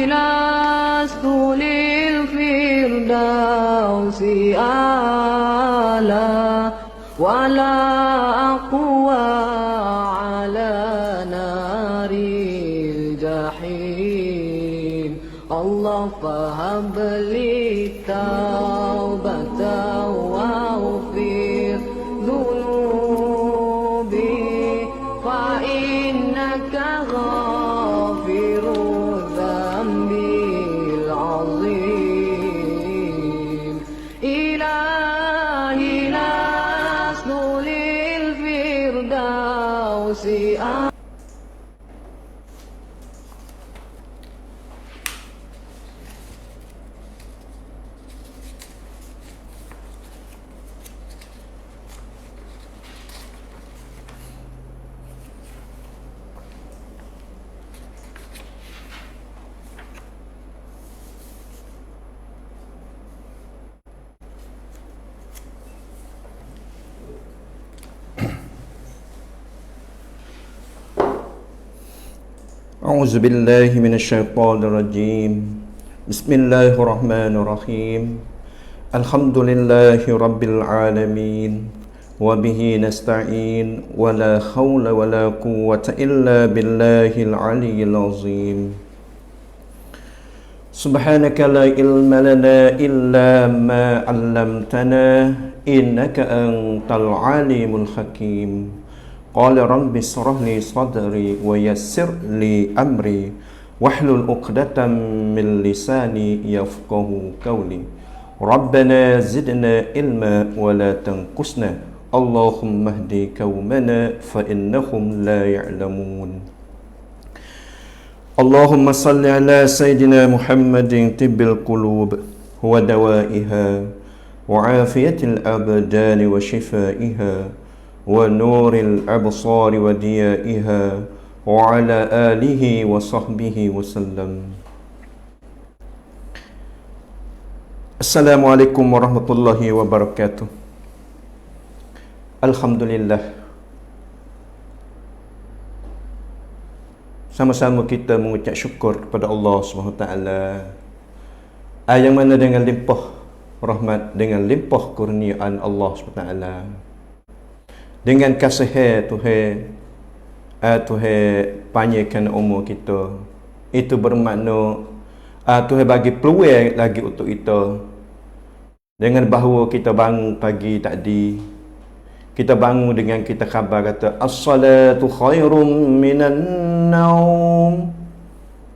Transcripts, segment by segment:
لست للفردوس أعلى ولا أقوى على نار الجحيم الله فهب لي توبة واغفر ذنوبي فإنك غافر الذنب العظيم إلهي لست للفردوس أعوذ بالله من الشيطان الرجيم بسم الله الرحمن الرحيم الحمد لله رب العالمين وبه نستعين ولا حول ولا قوة إلا بالله العلي العظيم سبحانك لا علم لنا إلا ما علمتنا إنك أنت العليم الحكيم قال رب اشرح لي صدري ويسر لي أمري واحلل عقدة من لساني يفقه قولي ربنا زدنا علما ولا تنقصنا اللهم اهد قومنا فإنهم لا يعلمون اللهم صل على سيدنا محمد طب القلوب ودوائها وعافية الأبدان وشفائها ونور الأبصار وديائها وعلى آله وصحبه وسلم. Assalamualaikum warahmatullahi wabarakatuh. Alhamdulillah, sama-sama kita mengucap syukur kepada Allah SWT yang mana dengan limpah rahmat, dengan limpah kurniaan Allah SWT, dengan kasih Tuhan panjangkan umur kita, itu bermakna Tuhan bagi peluang lagi untuk kita. Dengan bahawa kita bangun pagi tadi, kita bangun dengan kita khabar kata as-salatu khairum minan naum.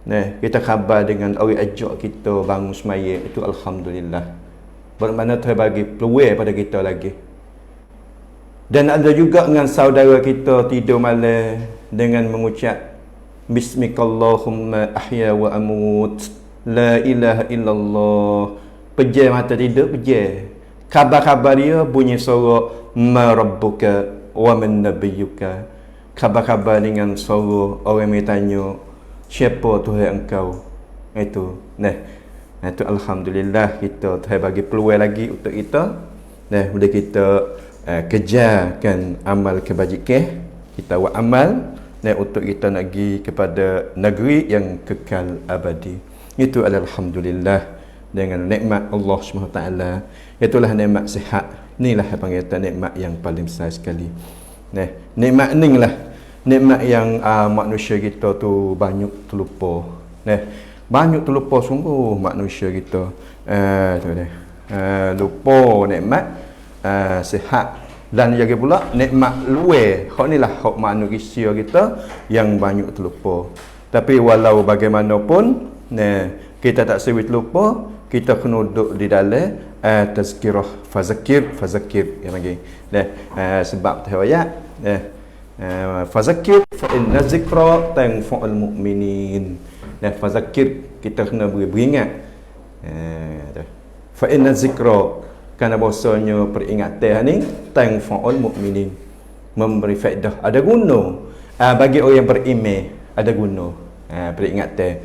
Nah, kita khabar dengan orang ajak kita bangun semaya, itu alhamdulillah. Bermakna Tuhan bagi peluang pada kita lagi. Dan ada juga dengan saudara kita tidur malam dengan mengucap Bismikallahumma ahya wa amut la ilaha illallah. Pejam mata tidur, pejam. Khabar-khabar dia bunyi suara ma rabbuka wa man nabiyyuka. Khabar-khabar dengan suara orang yang tanya siapa Tuhan engkau. Itu. Nah, itu alhamdulillah kita Tuhan bagi peluang lagi untuk kita. Nah, boleh kita kejarkan amal kebajikan, kita buat amal untuk kita nak pergi kepada negeri yang kekal abadi. Itu adalah alhamdulillah dengan nikmat Allah SWT. Itulah nikmat sihat. Inilah apa kata nikmat yang paling besar sekali. Nah, nikmat inilah nikmat yang manusia kita tu banyak terlupa. Nah, banyak terlupa sungguh manusia kita. Tu dia. Lupa nikmat sihat, dan juga pula nikmat luar. Hak inilah hak manusia kita yang banyak terlupa. Tapi walau bagaimanapun, kita tak sewi terlupa, kita kena duduk di dalam tazkirah, fazakir yang lagi. Sebab tu ayat fazakir fa inna zikra tanfa'ul mu'minin. Fazakir, kita kena beringat. Fa inna zikra, kerana bahasanya peringatan ni tanfa'ul mu'minin, memberi faedah, ada guna bagi orang yang beriman, ada guna peringatan.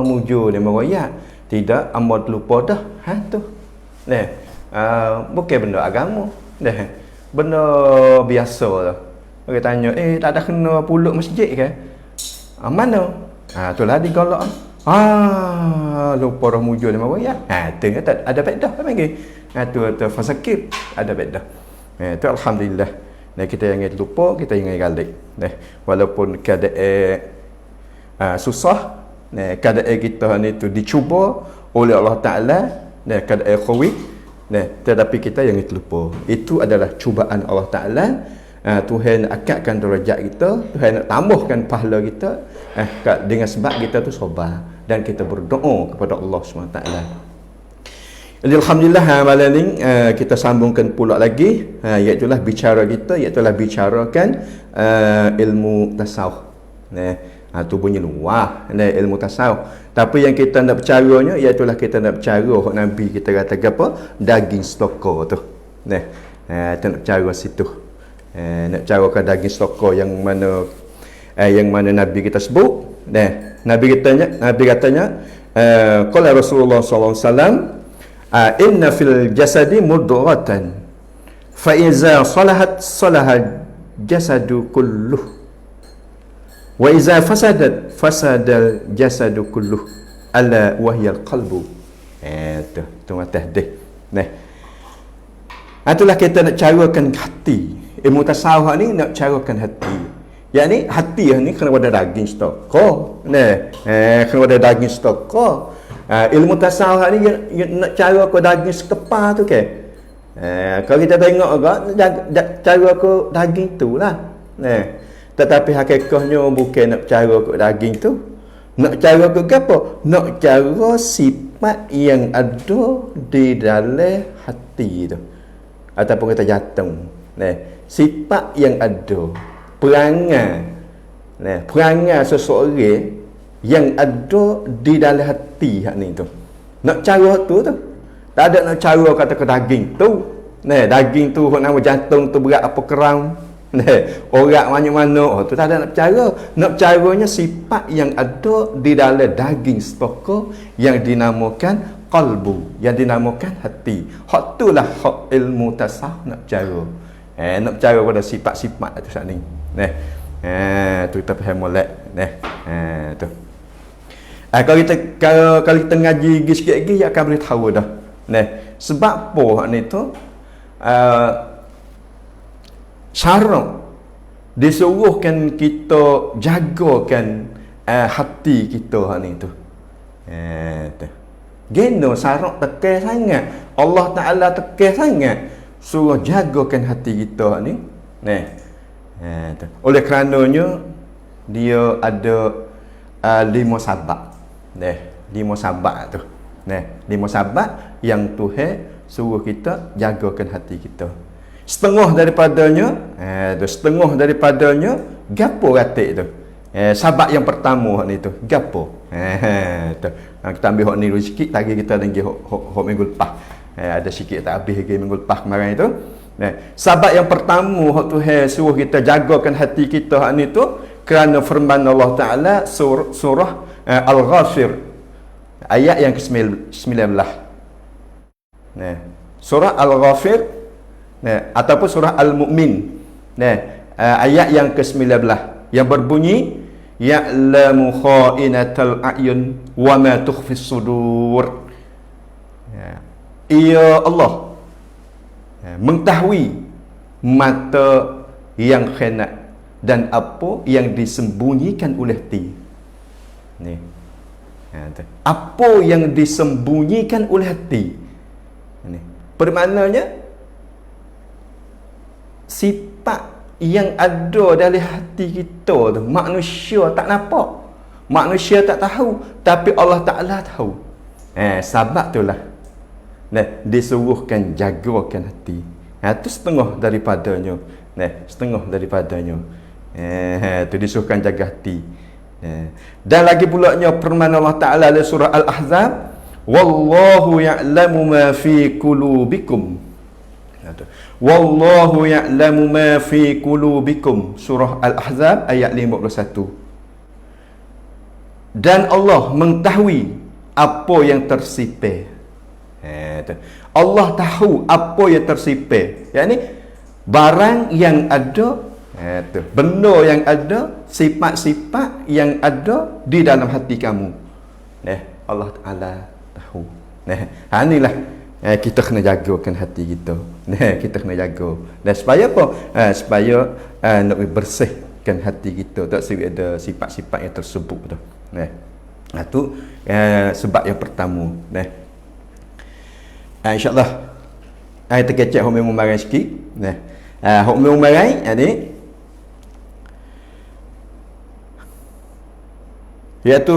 Mujur dia meroyak, tidak amat lupa dah tu. Bukan benda agama, benda biasa lah. Orang tanya, tak ada kena puluk masjid ke? Mana? Itulah digolok. Lupa roh mujur lima ya. Tu kata ada faedah apa lagi? Tu fasakir ada faedah. Tu alhamdulillah. Nah, kita yang lupa, kita yang galik. Nah, walaupun keadaan susah, nah, keadaan kita ni tu dicuba oleh Allah Taala, nah, keadaan khawi, nah, tetapi kita yang lupa. Itu adalah cubaan Allah Taala. Tuhan nak akatkan darjat kita, Tuhan nak tambahkan pahala kita dengan sebab kita tu sabar dan kita berdoa kepada Allah SWT. Jadi alhamdulillah malam ni kita sambungkan pula lagi, iaitu bicara kita, iaitu bicarakan ilmu tasawuf. Tu bunyi luar, ilmu tasawuf. Tapi yang kita nak bercaranya iaitu kita nak bercara Nabi kita kata apa? Daging stokor tu. Kita nak bercara situ. Nak carakan daging stokor yang mana Nabi kita sebut. Nabi katanya qala Rasulullah sallallahu alaihi wasallam inna fil jasadi mudghatan fa iza salahat salaha jasadu kulluh wa iza fasadat fasadal jasadu kulluh ala wahyal qalbu. Tu atas deh. Itulah kita nak carakan hati. Ilmu tasawuf ni nak carakan hati. Yakni hati ni kena ada daging stokor. Kena ada daging stokor. Ilmu tasawuf ni nak cara ke daging sekepar tu ke. Kalau kita tengok agak cara ke daging tu lah. Tetapi hakikatnya bukan nak cara ke daging tu. Nak cara ke apa? Nak cara sifat yang ada di dalam hati tu. Ataupun kita jantung. Sifat yang ada, perangai seseorang yang ada di dalam hati hak ni tu. Nak cara tu tak ada nak cara kata ke daging tu. Daging tu nama jantung tu berat apa keram. Orang mana-mana tu tak ada nak cara. Nak caranya sifat yang ada di dalam daging stokor yang dinamakan qalbu, yang dinamakan hati. Hak tu lah hak ilmu tasawuf nak cara. Nak bercara pada sifat-sifat tu saat ni. Tu kita faham molek. Tu. Kalau kita ngaji sikit lagi akan boleh tahu dah. Sebab apa ni tu syarat disuruhkan kita jagakan hati kita ni tu. Tu. Geno syarat tekan sangat. Allah Taala tekan sangat. Suruh jagakan hati kita ni. Oleh kerananya dia ada 5 sabab. 5 sabab tu. 5 sabab yang Tuhan suruh kita jagakan hati kita. Setengah daripadanya gapo ratik tu. Sabab yang pertama ni tu gapo. Kita ambil hak ni dulu sikit, lagi kita lagi hak minggu lepas. Ada sikit tak habis lagi minggu lepas kemarin itu. Sebab yang pertama hak Tuhan suruh kita jagakan hati kita hak ni tu kerana firman Allah Taala surah Al-Ghafir ayat yang ke-19. Surah Al-Ghafir ataupun surah Al-Mu'min. Ayat yang ke-19 yang berbunyi ya'lamu kha'inatal a'yun wa ma tukhfis sudur. Ia Allah mengetahui mata yang khianat dan apa yang disembunyikan oleh hati. Apa yang disembunyikan oleh hati. Bermaknanya sifat yang ada dalam hati kita tu manusia tak nampak, manusia tak tahu, tapi Allah Ta'ala tahu. Sebab itulah disuruhkan jagakan hati. Itu setengah daripadanya. Setengah daripadanya. Itu disuruhkan jaga hati. Dan lagi pulanya firman Allah Ta'ala dalam surah Al-Ahzab, wallahu ya'lamu ma fi qulubikum. Wallahu ya'lamu ma fi qulubikum. Surah Al-Ahzab ayat 51. Dan Allah mengetahui apa yang tersipir. Allah tahu apa yang tersipir. Yakni barang yang ada Tu. Benda yang ada, sifat-sifat yang ada di dalam hati kamu. Allah Ta'ala tahu. Inilah kita kena jagakan hati kita. Kita kena jaga. Dan supaya apa? Supaya nak bersihkan hati kita. Tak ada sifat-sifat yang tersebut tu. Itu sebab yang pertama. InsyaAllah kita kecek hok memang marah sikit. Hok memang marah ni iaitu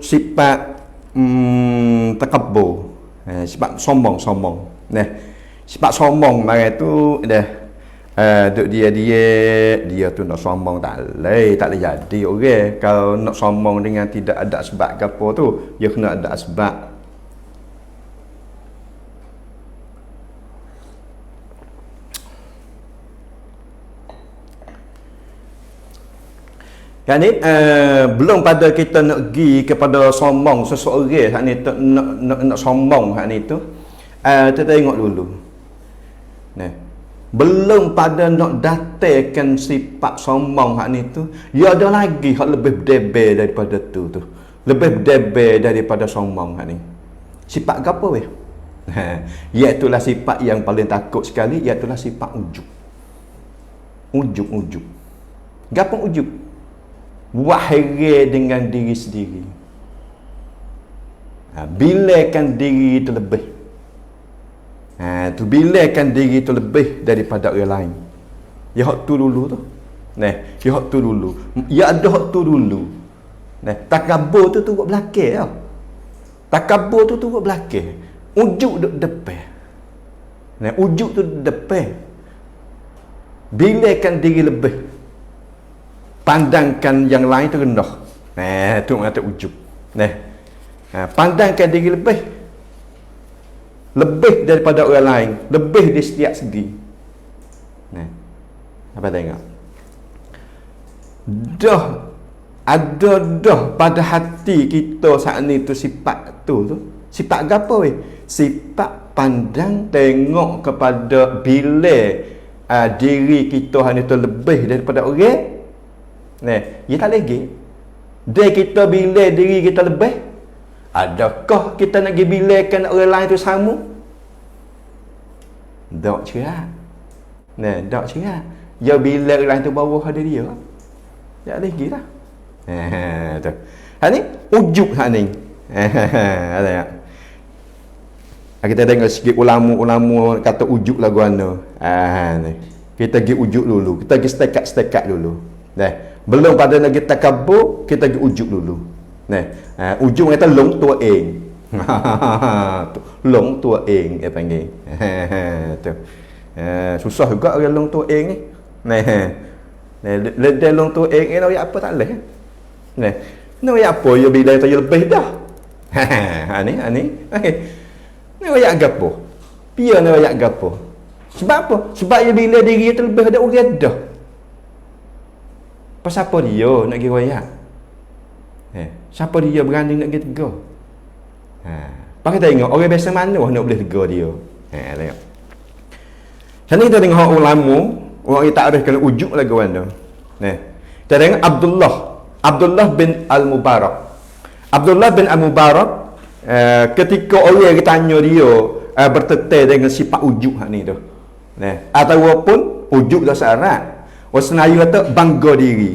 sifat takabbur, sifat sombong. Sifat sombong marah tu duk dia tu nak sombong tak leh jadi orang. Kalau nak sombong dengan tidak ada sebab ke apa tu, dia kena ada sebab. Yang ni belum pada kita nak pergi kepada sombong seseorang hak ni nak sombong hak ni tu, kita tengok dulu. Belum pada nak datangkan sifat sombong hak ni tu, ya ada lagi hak lebih berdebel daripada tu. Lebih berdebel daripada sombong hak ni. Sifat apa weh? Iaitulah sifat yang paling takut sekali, iaitulah sifat ujub. Ujub. Gapo ujub? Buat heret dengan diri sendiri. Bilakan diri itu lebih. Tu bilakan diri itu lebih daripada orang lain. Ya hak tu dulu tu. Ya hak tu dulu. Ya ada hak tu dulu. Takabur tu buat belakang tau. Takabur tu buat belakang. Ujub duk depan. Ujub tu depan. Bilakan diri lebih. Pandangkan yang lain tu rendah. Tu mengata ujub. Pandangkan diri lebih daripada orang lain, lebih di setiap segi. Apa tengok? Dah pada hati kita saat ni tu sifat tu. Sifat apa weh? Sifat pandang tengok kepada bila diri kita hanya tu lebih daripada orang. Ya tak lagi. Dia kita bila diri kita lebih, adakah kita nak pergi bilakan orang lain tu sama? Tak cerak. Tak cerak. Ya bila orang lain tu bawah ada dia. Tak lagi lah. Tu. Hak ni ujub hak ni. Ada tak? Kita tengok sikit ulama kata ujub lagu mana. Ni. Kita pergi ujub dulu. Kita pergi stekat dulu. Belum pada lagi takabur, kita pergi ujub dulu. Ujub kata long tua eng. Long tua eng dia panggil. Tu. Susah juga orang long tua eng ni. Dia long tua eng ni nak apa tak leh. Nak apa ya bila tu lebih dah. Ani. Ni royak gapo? Pia ni royak gapo? Sebab apa? Sebab ya bila diri tu lebih ada orang dah. Pasal apa dia nak pergi royak? Siapa dia berani nak pergi tegur? Pakai tengok orang biasa mana nak boleh tegur dia. Tengok. Macam ni kita tengok ulama, orang yang tak ada kena ujub lagu mana. Kita tengok Abdullah bin Al-Mubarak. Abdullah bin Al-Mubarak ketika orang tanya dia bertetel dengan sifat ujub hak ni tu. Ataupun ujub bahasa Arab. Orang Senayu kata bangga diri.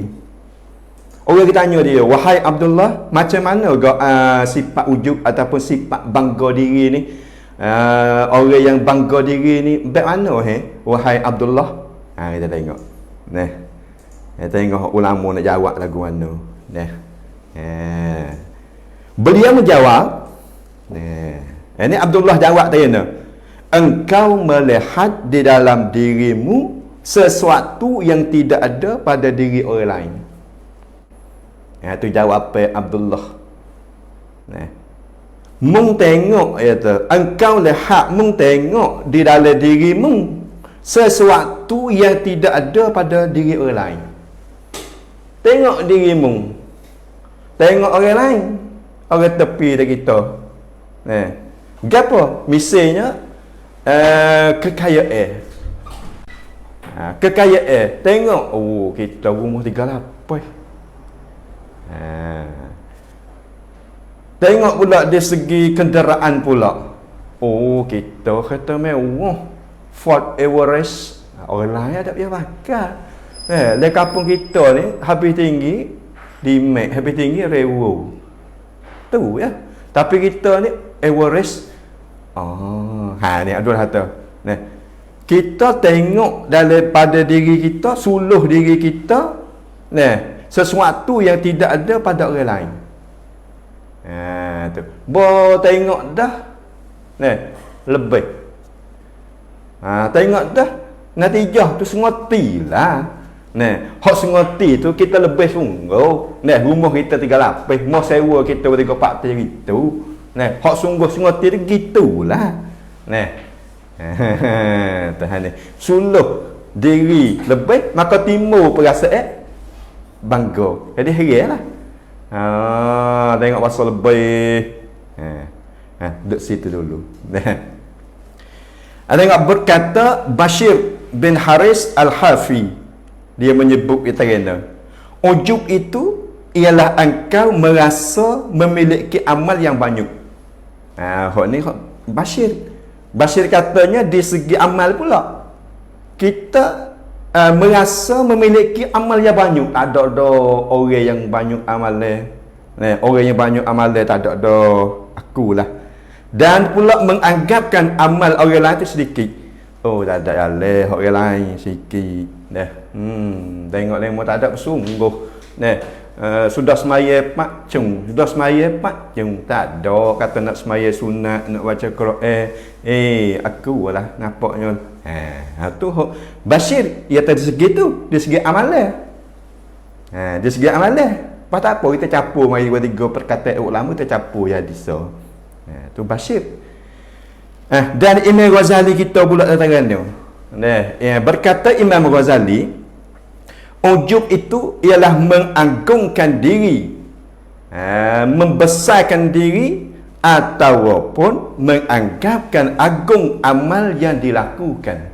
Orang kita tanya dia, wahai Abdullah, macam mana sifat ujub ataupun sifat bangga diri ni? Orang yang bangga diri ni bagaimana wahai Abdullah? Kita tengok. Kita tengok ulama nak jawab lagu mana. Beliau menjawab. Ini Abdullah jawab tadi ni. Engkau melihat di dalam dirimu sesuatu yang tidak ada pada diri orang lain. Itu jawab Abdullah. Mung tengok engkau lihat, mung tengok di dalam dirimu sesuatu yang tidak ada pada diri orang lain. Tengok dirimu, tengok orang lain, orang tepi dah kita. Gapo? Misalnya kekayaan. Kekayaan. Tengok, oh kita rumah 38. Tengok pula dari segi kenderaan pula. Oh kita kereta mewah. Ford Everest. Orang lain ada dia pakai. Di kampung kita ni habis tinggi di Mac, habis tinggi Rewo. Tu ya. Tapi kita ni Everest. Ni Abdul kata. Nah, kita tengok daripada diri kita, suluh diri kita, nah, sesuatu yang tidak ada pada orang lain. Tu. Bo tengok dah. Nah, lebih. Tengok dah. Natijah tu sengotilah. Nah, hak sengoti tu kita lebih sungguh. Nah, rumah kita 3 lapis, mau sewa kita 3 parti gitu. Nah, hak sungguh sengoti tu gitulah. Nah. Tahan ni. Suluh diri lebih, maka timbul perasaan bangga. Jadi herilah. Tengok pasal lebih. Duduk situ dulu. Tengok berkata Bashir bin Haris Al-Hafi, dia menyebut kita kena ujub itu ialah engkau merasa memiliki amal yang banyak. Hak ni Bashir katanya di segi amal pula kita merasa memiliki amal yang banyak. Tak ada orang yang banyak amal ni. Orang yang banyak amal dia tak ada akulah. Dan pula menganggapkan amal orang lain tu sedikit. Oh tak ada orang lain sikit. Tengok lemo tak ada bersungguh. Sudah semaya pak cung, tak ada kata nak semaya sunat, nak baca Quran. Aku lah nampaknya. Tu Bashir ia tadi segi tu, di segi amal dia. Di segi amal dia. Pas tak apa kita capur mari 2-3 perkataan ulama kita capur jadi so. Tu Bashir. Dan Imam Ghazali kita pula datang dia. Berkata Imam Ghazali, ujub itu ialah mengagungkan diri, membesarkan diri ataupun menganggapkan agung amal yang dilakukan.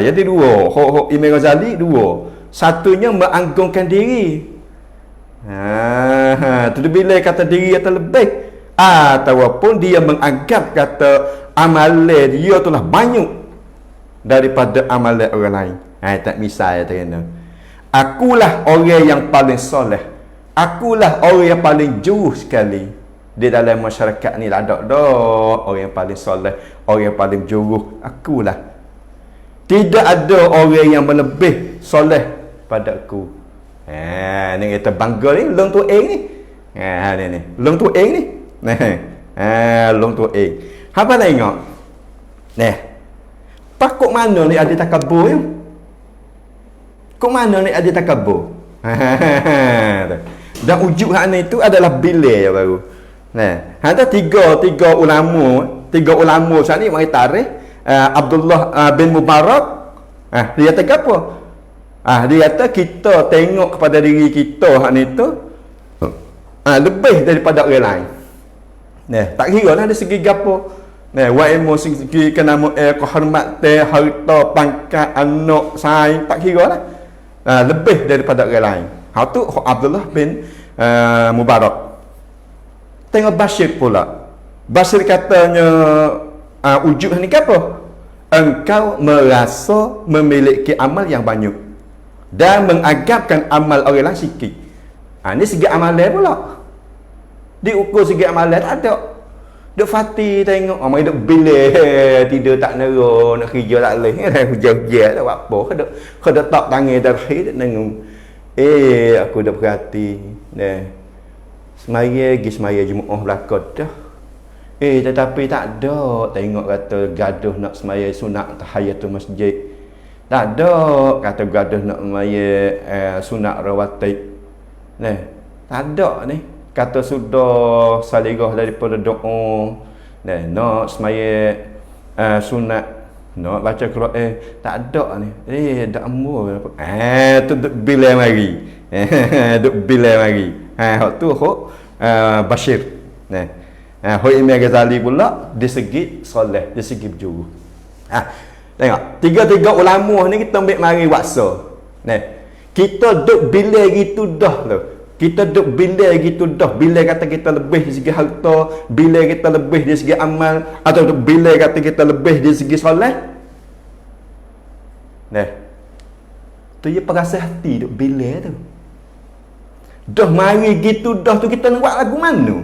Jadi dua. Imam Ghazali dua. Satunya mengagungkan diri. Tu bila kata diri atau lebih, ataupun dia menganggap kata amalan dia tu lah banyak daripada amalan orang lain. Tak misal kata, akulah orang yang paling soleh, akulah orang yang paling jauh sekali di dalam masyarakat ni. Lah ada orang yang paling soleh, orang yang paling jauh, akulah. Tidak ada orang yang melebih soleh pada aku. Ni kita bangga ni, long tu ni. Ni long tu ni. Long tu apa tengok? Pakuk mana ni ada takabur ya? Kok mana ni ada takabur? Dan ujub hak ni itu adalah bila baru. Ada tiga ulama saat ni mari tarikh. Abdullah bin Mubarak. Dia kata apa? Dia kata kita tengok kepada diri kita hak ni tu lebih daripada orang lain. Tak kira lah dari segi gapo. Wa ilmu segi kenama kehormatan, harta, pangkat, anak, saing, tak kira lah. Lebih daripada orang lain. Hak tu Abdullah bin Mubarak. Tengok Bashir pula. Bashir katanya ujub ni apa? Engkau merasa memiliki amal yang banyak dan menganggapkan amal orang lain sikit. Ni segi amalan pula. Diukur segi amalan tak ada. Duk fati tengok mai duk bila tidur tak nera, nak kerja tak leh. Hujan-hujan tak apa. Kada tak tangan terakhir dak nengok. Aku dah perhati. Semaya Jumaat belakang dah. Tetapi tak ada tengok kata gaduh nak semaya sunat tahiyatul masjid. Tak ada kata gaduh nak semaya sunat rawatib. Tak ada ni. Kata sudah saligah daripada doa. Nak semaya sunat, nak baca Quran, tak ada ni. Dak amur. Tu bila mari. Duk bila mari. Hak tu Bashir. Imam Ghazali pula di segi soleh, di segi berjuru. Tengok, tiga-tiga ulama ni kita ambil mari waksa. Nah, kita duk bila gitu dah lah. Kita duk bila gitu dah. Bila kata kita lebih dari segi harta, bila kita lebih dari segi amal, atau bila kata kita lebih dari segi solat. Nah, tu je perasa hati duk bila tu. Dah mari gitu dah tu kita nak buat lagu mana?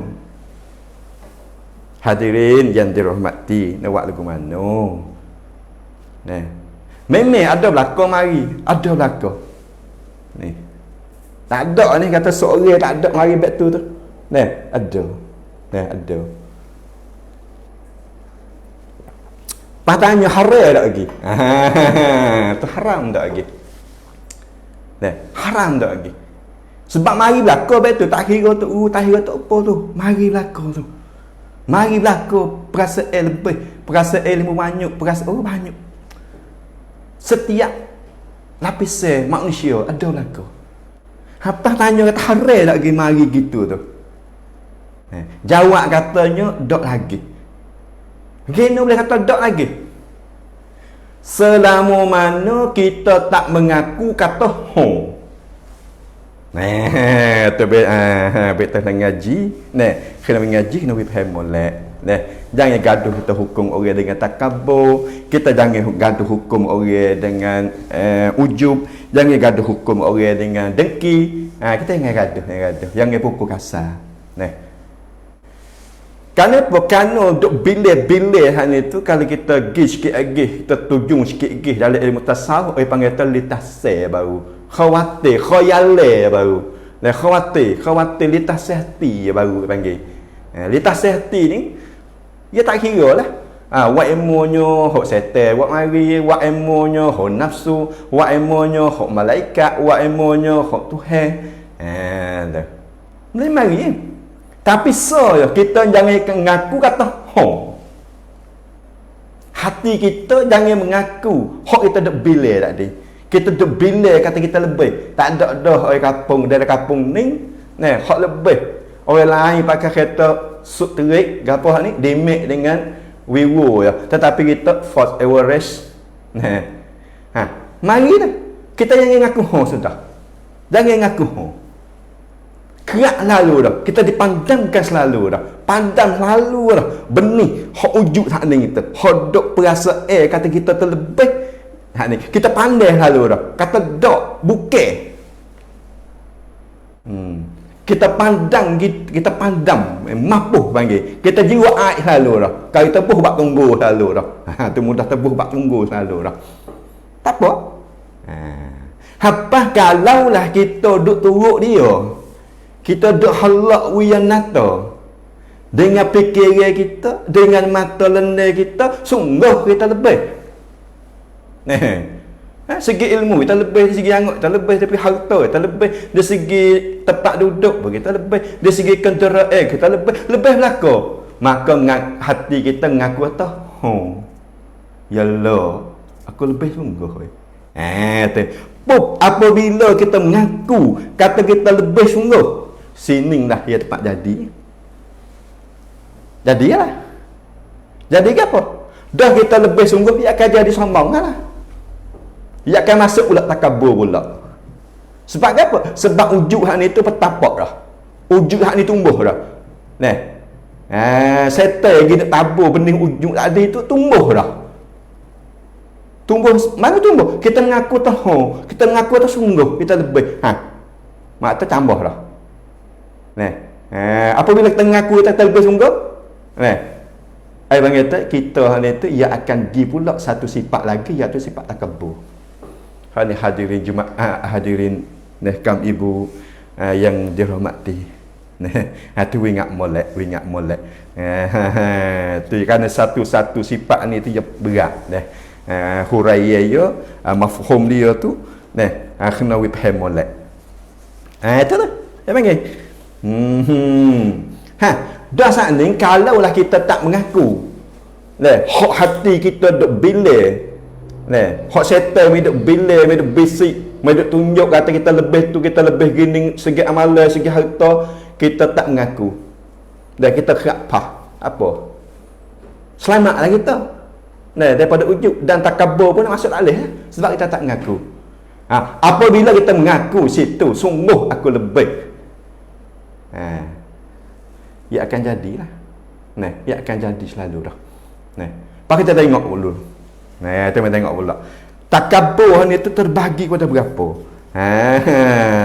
Hadirin yang dirahmati, nak buat lagu mana? Nah, memang ada belakang mari, ada belakang. Ni. Tak ada ni kata seorang tak ada mari back tu. Nah, ada. Nah, ada. Patahnya haram tak lagi? Tu haram tak lagi? Nah, haram tak lagi? Sebab mari belakang back tu tak kira tu, tak kira tu apa tu. Mari belakang tu. Mari belakang perasaan lebih, perasaan ilmu banyak, perasaan banyak. Setiap lapisan manusia ada belakang. Apa tanya kata haram lagi mari gitu tu. Jawab katanya dok lagi. Gini boleh kata dok lagi. Selama mana kita tak mengaku kata ho. Tu betul nak ngaji. Kena mengaji kena faham molek. Jangan gaduh kita hukum orang dengan takabur, kita jangan gaduh hukum orang dengan ujub, jangan gaduh hukum orang dengan dengki. Kita jangan gaduh, jangan pukul kasar. Kerana duk bila-bila hal itu, kalau kita pergi sikit lagi, kita tujung sikit lagi dalam ilmu tasawuf, panggil litaseh baru. Khawatir, khayale baru. Khawatir litaseh hati baru panggil. Litaseh hati ni dia tak kira lah. Wa ilmunya hok setan, wa mari, wa ilmunya hok nafsu, wa ilmunya hok malaikat, wa ilmunya hok Tuhan. Mari. Tapi kita jangan mengaku kata hok. Hati kita jangan mengaku hok kita duk bila tadi. Kita duk bila kata kita lebih. Tak ada dah orang kampung dari kampung ni, hok lebih. Orang lain pakai kereta sut terik gapo ni demek dengan wiwo ya, tetapi kita Ford Everest. Mari dah kita jangan ngaku ho sudah, jangan ngaku ho, kerak lalu dah, kita dipandangkan selalu dah, pandang selalu dah benih hok ujuk tak ni kita hodok perasa kata kita terlebih ni kita pandai selalu dah kata dok bukan. Kita pandang, mapuh panggil. Kita jiwa air selalu dah. Kalau tepuh bak tunggu selalu dah. Tu mudah tepuh bak tunggu selalu dah. Tak apa. Apa kalaulah kita duk turut dia. Kita duk halak wiyanata. Dengan fikiran kita, dengan mata lendir kita, sungguh kita lebih. Segi ilmu kita lebih, dari segi angguk kita lebih, dari harta kita lebih, dari segi tempat duduk kita lebih, dari segi kenderaan kita lebih belaka. Maka hati kita mengaku kata yalah aku lebih sungguh. Apabila kita mengaku kata kita lebih sungguh, sinilah ia tempat jadi. Jadilah. Jadi apa? Dah kita lebih sungguh, ia akan jadi sombong lah. Ia akan masuk pula takabur pula. Sebab apa? Sebab ujuk hak ni tu petapak dah. Ujuk hak ni tumbuh dah. Setan lagi nak tabur benih ujuk tadi tu tumbuh dah. Tumbuh, mana tumbuh? Kita mengaku tahu, kita mengaku tahu sungguh, kita lebih. Mak tu tambah dah. Apabila kita mengaku kita lebih sungguh, bang kata kita ni tu ia akan di pula satu sifat lagi, iaitu sifat takabur. Hadirin Jumaat, hadirin kaum ibu yang dirahmati. Tu ingat molek. Tu kerana satu-satu sifat ni tu dia berat. Huraiya dia, mafhum dia tu kena faham molek. Itu tu. Dia panggil. Dah saat ni kalaulah kita tak mengaku, hak hati kita duk bila. Hak setan hidup bila, hidup bisik, hidup tunjuk kata kita lebih tu, kita lebih gini segi amalan, segi harta, kita tak mengaku. Dan kita kerak apa? Selamatlah kita. Nah, daripada ujub dan takabur pun masuk alih sebab kita tak mengaku. Apabila kita mengaku situ sungguh aku lebih, ia akan jadilah. Nah, ia akan jadi selalu dah. Nah, pak kita tengok dulu. Nah, kita tengok pula. Takabur ni tu terbagi kepada berapa?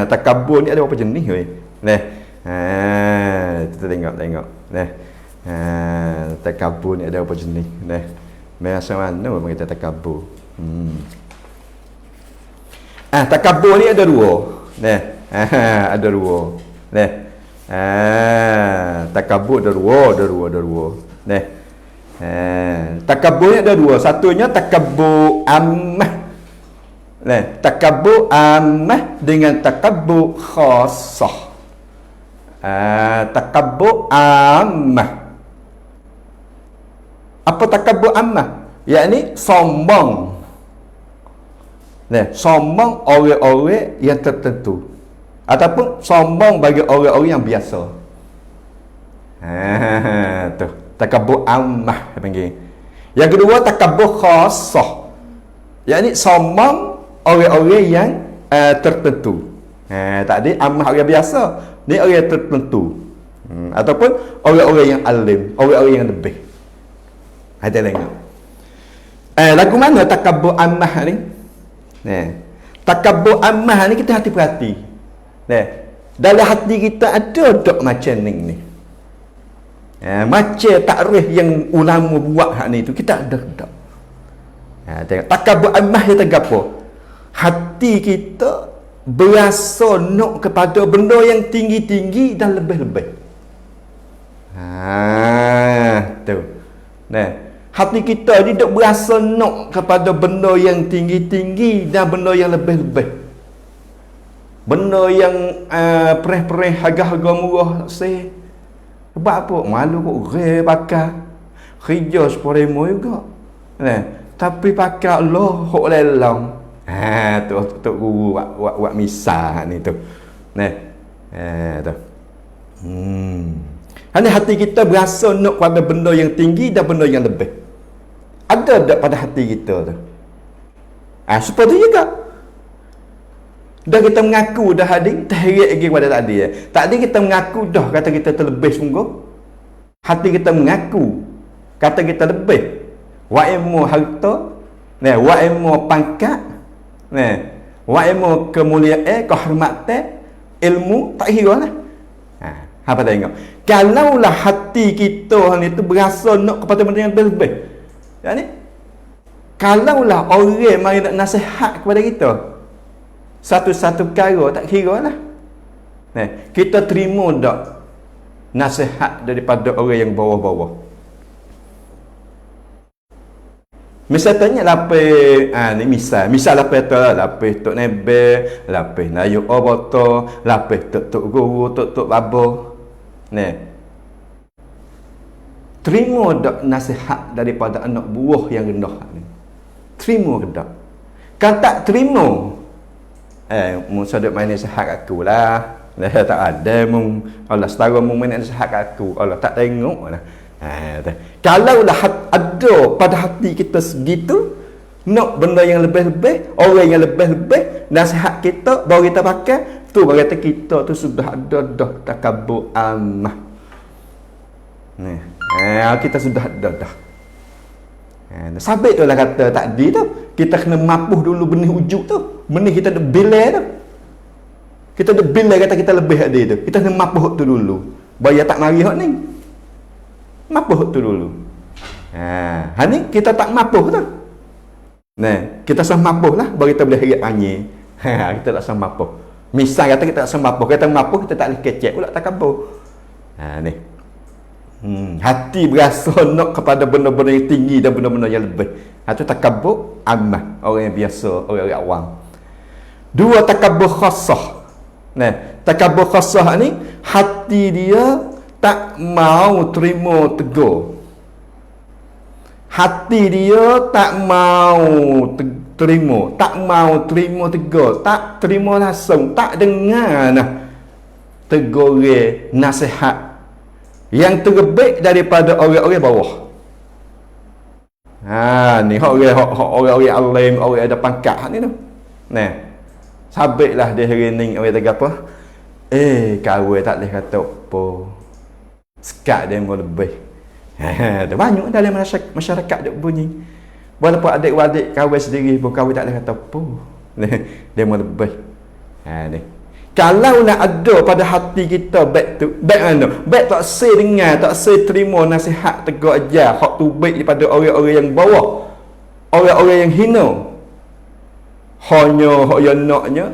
Takabur ni ada berapa jenis weh? Nah, kita tengok. Nah, takabur ni ada berapa jenis? Nah, macam mana orang kata takabur? Takabur ni ada dua. Nah, ada dua. Nah, takabur ada dua. Nah, takabur ni ada dua. Satunya takabur ammah. Nah, takabur ammah dengan takabur khassah. Takabur ammah. Apa takabur ammah? Yakni sombong. Nah, sombong orang-orang yang tertentu ataupun sombong bagi orang-orang yang biasa. Tu takabur ammah panggil. Yang kedua takabur khassah. Yakni sombong orang-orang yang tertentu. Tadi ammah orang biasa, ni orang tertentu. Ataupun orang-orang yang alim, orang-orang yang lebih. Ada tengok. Lagu mana takabur ammah ni? Takabur ammah ni kita hati-hati. Dalam hati kita ada tak macam ni. Macam takrif yang ulama buat hak ni tu kita ada tak? Tengok takabur ammah dia tegak apa? Hati kita berasa nak kepada benda yang tinggi-tinggi dan lebih-lebih. Tu. Hati kita ni duk berasa nak kepada benda yang tinggi-tinggi dan benda yang lebih-lebih. Benda yang perih-perih harga-harga murah seh. Sebab apa? Malu kok re pakai. Kerja 10,000 juga. Tapi pakai Allah hok lelang. Tu guru buat misal ni tu. Tu. Hati kita berasa nak pada benda yang tinggi dan benda yang lebih. Ada tak pada hati kita tu? Seperti juga. Dah kita mengaku dah hadir, terheret lagi pada tadi. Tadi kita mengaku dah kata kita terlebih sungguh. Hati kita mengaku kata kita lebih. Wa ilmu harta, wa ilmu pangkat, wa ilmu kemuliaan, kehormatan, ilmu tak kira lah. Apa tengok? Kalaulah hati kita ni tu berasa nak kepada benda yang lebih. Yani kalaulah orang mari nak nasihat kepada kita, satu-satu perkara tak kira lah. Kita terima tak nasihat daripada orang yang bawah-bawah? Misal tanya lapis, ni misal lapis tu lah, lapis tok nebe, lapis nayu oboto, lapis tok guru, tok babo. Terima tak nasihat daripada anak buah yang rendah ni? Terima ke tak? Kan tak terima, musa duk main nasihat aku lah. Tak ada mung Allah setara mung main nasihat aku. Allah tak tengok lah. Kalaulah ada pada hati kita segitu, nak benda yang lebih-lebih, orang yang lebih-lebih, nasihat kita baru kita pakai, tu berkata kita tu sudah ada dah takabur ammah. Kita sudah ada dah. Sabit tu lah kata tadi tu, kita kena mapuh dulu benih ujuk tu. Benih kita ada bilai tu. Kita ada bilai kata kita lebih ada tu. Kita kena mapuh tu dulu. Bayar tak mari hak ni. Mapuh tu dulu. Ni kita tak mapuh tu. Kita sah mapuh lah baru kita boleh heret panggil. Kita tak sah mapuh. Misal kata kita tak sah mapuh, kita mapuh kita tak boleh kecek pula takabur. Ni. Hati berasa nak kepada benda-benda yang tinggi dan benda-benda yang lebih. Itu takabur ammah, orang yang biasa, orang-orang awam. Dua takabur khassah. Takabur khassah ni hati dia tak mau terima tegur. Hati dia tak mau terima, tak mau terima tegur, tak terima langsung, tak dengar tegur nasihat yang terbaik daripada orang-orang bawah. Ni orang alim, orang ada pangkat ni tu. Nah. Sabitlah dia rening orang kata apa? Kahwin tak boleh kata apa. Sekat dia mau lebih. Ada banyak dalam masyarakat duk bunyi. Walaupun adik-adik kahwin sendiri pun kahwin tak boleh kata apa. Dia mau lebih. Ni. Kalau nak ada pada hati kita baik tu, baik mana? Baik tak dengar, tak terima nasihat tegur ajar, hak tu baik daripada orang-orang yang bawah. Orang-orang yang hina. Hanya hak yang naknya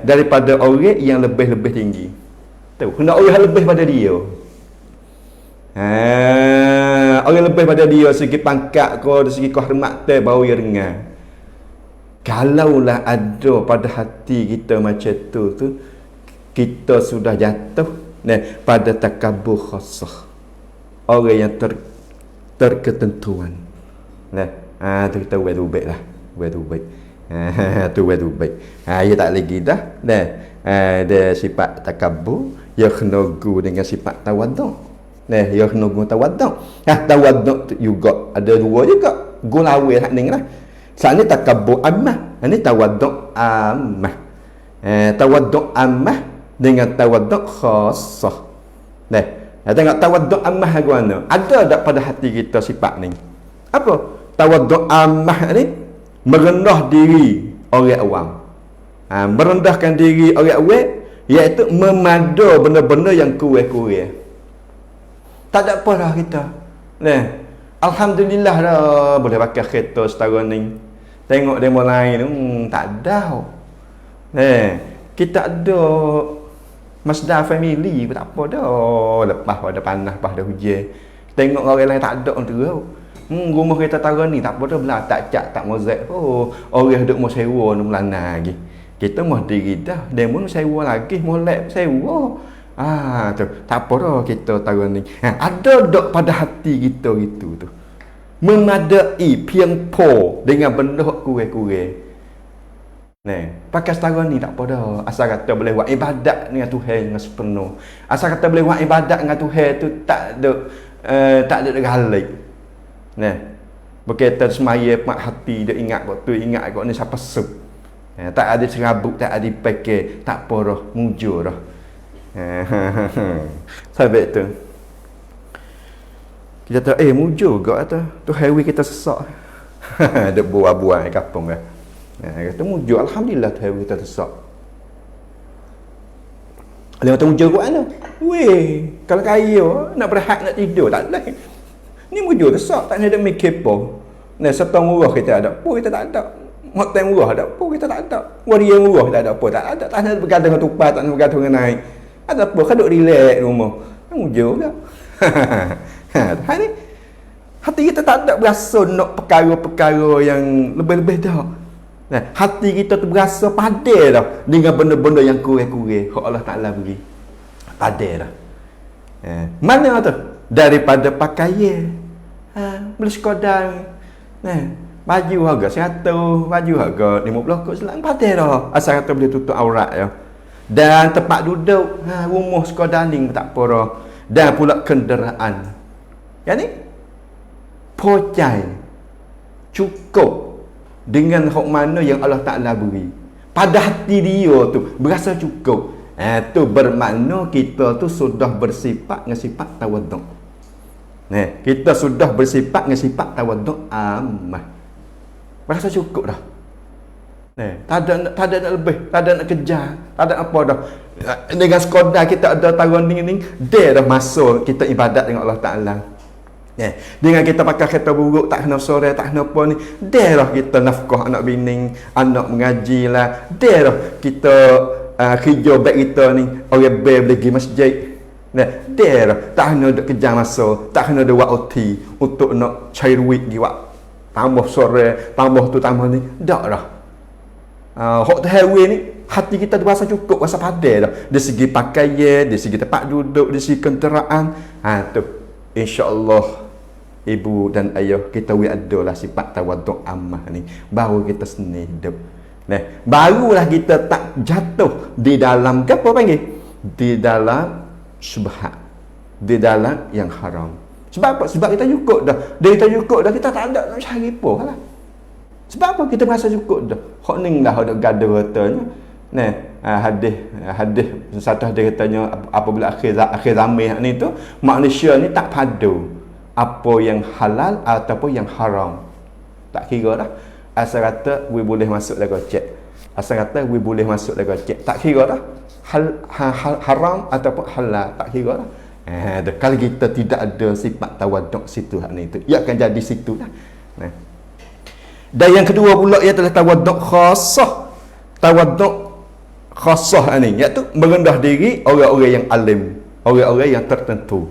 daripada orang yang lebih-lebih tinggi. Tu, hendak orang lebih pada dia. Orang lebih pada dia segi pangkat ko, dari segi kehormatan baru dia dengar. Kalaulah ada pada hati kita macam tu kita sudah jatuh pada takabur khasah. Orang yang terketentuan. Tu kita buat baik lah. Buat baik. Tu buat baik. Ia tak lagi dah. Dia sifat takabur, ia kena gu dengan sifat tawaduk. Ia kena gu tawaduk. Tawaduk juga ada dua juga. Gu lawe hak ning lah. Saat ni takabur ammah, ini tawaduk ammah. Tawaduk ammah dengan tawaduk khasah. Tengok tawaduk ammah ke mana? Ada tak pada hati kita sifat ni? Apa? Tawaduk ammah ni merendah diri orang awam. Merendahkan diri orang awam iaitu memada benda-benda yang kurang-kurang. Tak ada apa dah kita. Alhamdulillah dah boleh pakai kereta setara ni. Tengok demo lain tak ada. Kita ada Mazda family pun tak apa dah. Lepas pada panas, pada hujan. Tengok orang lain tak ada tu. Rumah kita tara ni tak apa dah, belah tak cat, tak mozaik. Orang duk mau sewa ni melana lagi. Kita mau diri dah, demo sewa lagi, molek sewa. Tu tak apa dah kita tara ni. Ada dok pada hati kita gitu tu. Memadai piang po dengan benda kurang-kurang. Pakai setara ni tak apa dah. Asal kata boleh buat ibadat dengan Tuhan dengan sepenuh. Asal kata boleh buat ibadat dengan Tuhan tu tak ada galik. Berkata semaya mak hati dia ingat waktu ingat kau ni siapa sep. Tak ada serabut, tak ada pakai, tak apa dah, mujur dah. Sampai tu. Kita tahu mujur juga tu. Tu highway kita sesak. Ada buah-buah di kampung kan. Kata mujur, alhamdulillah tu highway kita sesak. Kalau kata mujur kat mana? Weh, kalau kaya nak berehat nak tidur tak boleh. Ni mujur sesak, tak ada mikir apa. Serta murah kita ada apa, kita tak ada. Hotel murah ada apa, kita tak ada. Waria murah kita ada apa, tak ada. Tak ada bergantung dengan tupai, tak ada bergantung dengan naik. Ada apa, kan duduk relax rumah. Mujur juga. Ni hati kita tak ada berasa nak perkara-perkara yang lebih-lebih dah. Hati kita tu berasa padai dah dengan benda-benda yang kurang-kurang hak Allah Taala beri. Padai dah. Mana tu? Daripada pakaian. Beli sekadar. Baju harga 100, baju harga 50 kot selang padai dah. Asal kata boleh tutup aurat ya. Dan tempat duduk, rumah sekadar ni tak apa dah. Dan pula kenderaan. Yang ni pocai cukup dengan hak mana yang Allah Ta'ala beri pada hati dia tu berasa cukup. Tu bermakna kita tu sudah bersifat dengan sifat tawaduk. Kita sudah bersifat dengan sifat tawaduk ammah. Berasa cukup dah. Tak ada nak lebih, tak ada nak kejar, tak ada apa dah. Dengan sekadar kita ada taruhan ni dia dah masuk kita ibadat dengan Allah Ta'ala. Dengan kita pakai kereta buruk, tak kena sore, tak kena apa ni, dia dah kita nafkah anak bini, anak mengaji lah, dia dah kita kerja baik kita ni, orang boleh pergi masjid. Dia dah tak kena duk kejar masa, tak kena duk buat OT untuk nak cari duit di buat tambah sore, tambah tu tambah ni, tak dah. Hak highway ni hati kita berasa cukup, rasa padai dah. Dari segi pakaian, dari segi tempat duduk, dari segi kenderaan. Tu insya-Allah ibu dan ayah kita adalah sifat tawaduk ammah ni. Baru kita seni hidup. Barulah kita tak jatuh di dalam apa panggil? Di dalam syubhat. Di dalam yang haram. Sebab apa? Sebab kita cukup dah. Dari kita cukup dah, kita tak ada nak cari apa lah. Sebab apa? Kita merasa cukup dah. Hak ni lah hak gaduh katanya. Nah, hadis satu hadis katanya apabila akhir zaman ni tu manusia ni tak padu apa yang halal ataupun yang haram. Tak kira dah. Asal kata we boleh masuk dalam kocek. Asal kata we boleh masuk dalam kocek. Tak kira dah. Haram ataupun halal, tak kira dah. Kalau kita tidak ada sifat tawaduk situ hak ni tu, ia akan jadi situ dah. Nah. Dan yang kedua pula ialah tawaduk khassah. Tawaduk khassah ni iaitu merendah diri orang-orang yang alim, orang-orang yang tertentu.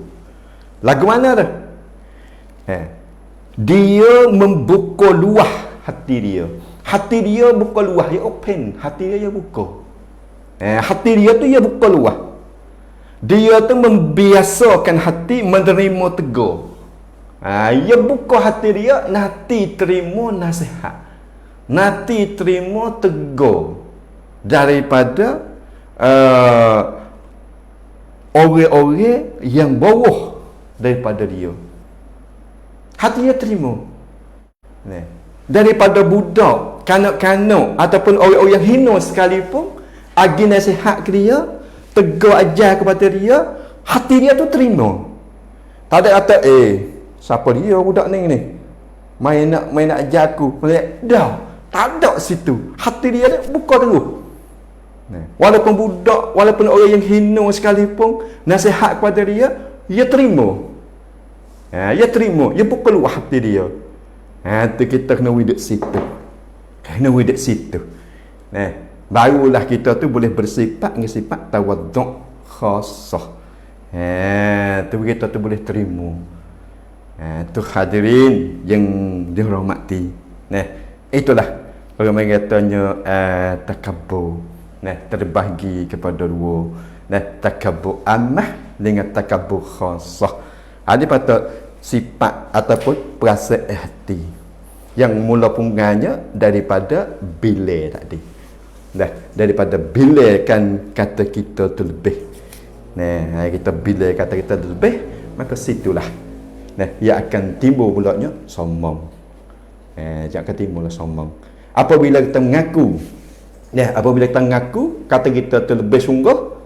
Lagu mana dah? Dia membuka luah hati dia. Hati dia buka luah, dia open. Hati dia buka. Hati dia tu dia buka luah. Dia tu membiasakan hati menerima tegur. Dia buka hati dia, nanti terima nasihat, nanti terima tegur daripada orang-orang yang bawah daripada dia. Hati dia terima. Daripada budak, kanak-kanak ataupun orang-orang yang hina sekalipun, agi nasihat ke dia, tegur ajar kepada dia, hati dia tu terima. Tak ada kata siapa dia budak ni main nak ajar aku. Dah, tak ada situ. Hati dia ni buka terus. Walaupun budak, walaupun orang yang hina sekalipun, nasihat kepada dia, dia terima. Dia terima, dia buka luah hati dia. Tu kita kena widik situ. Kena widik situ. Barulah kita tu boleh bersifat dengan sifat tawaduk khassah. Tu kita tu boleh terima. Tu hadirin yang dihormati. Itulah orang katanya takabbur. Terbahagi kepada dua. Takabbur ammah dengan takabbur khassah. Ada patut sifat ataupun perasaan hati yang mula pungganya daripada bila tadi. Daripada bilaikan kata kita tu lebih. Kita bilai kata kita tu lebih, maka situlah ia akan timbul pulaknya sombong. Jangan timbullah sombong. Apabila kita mengaku, apabila kita mengaku kata kita tu lebih sungguh,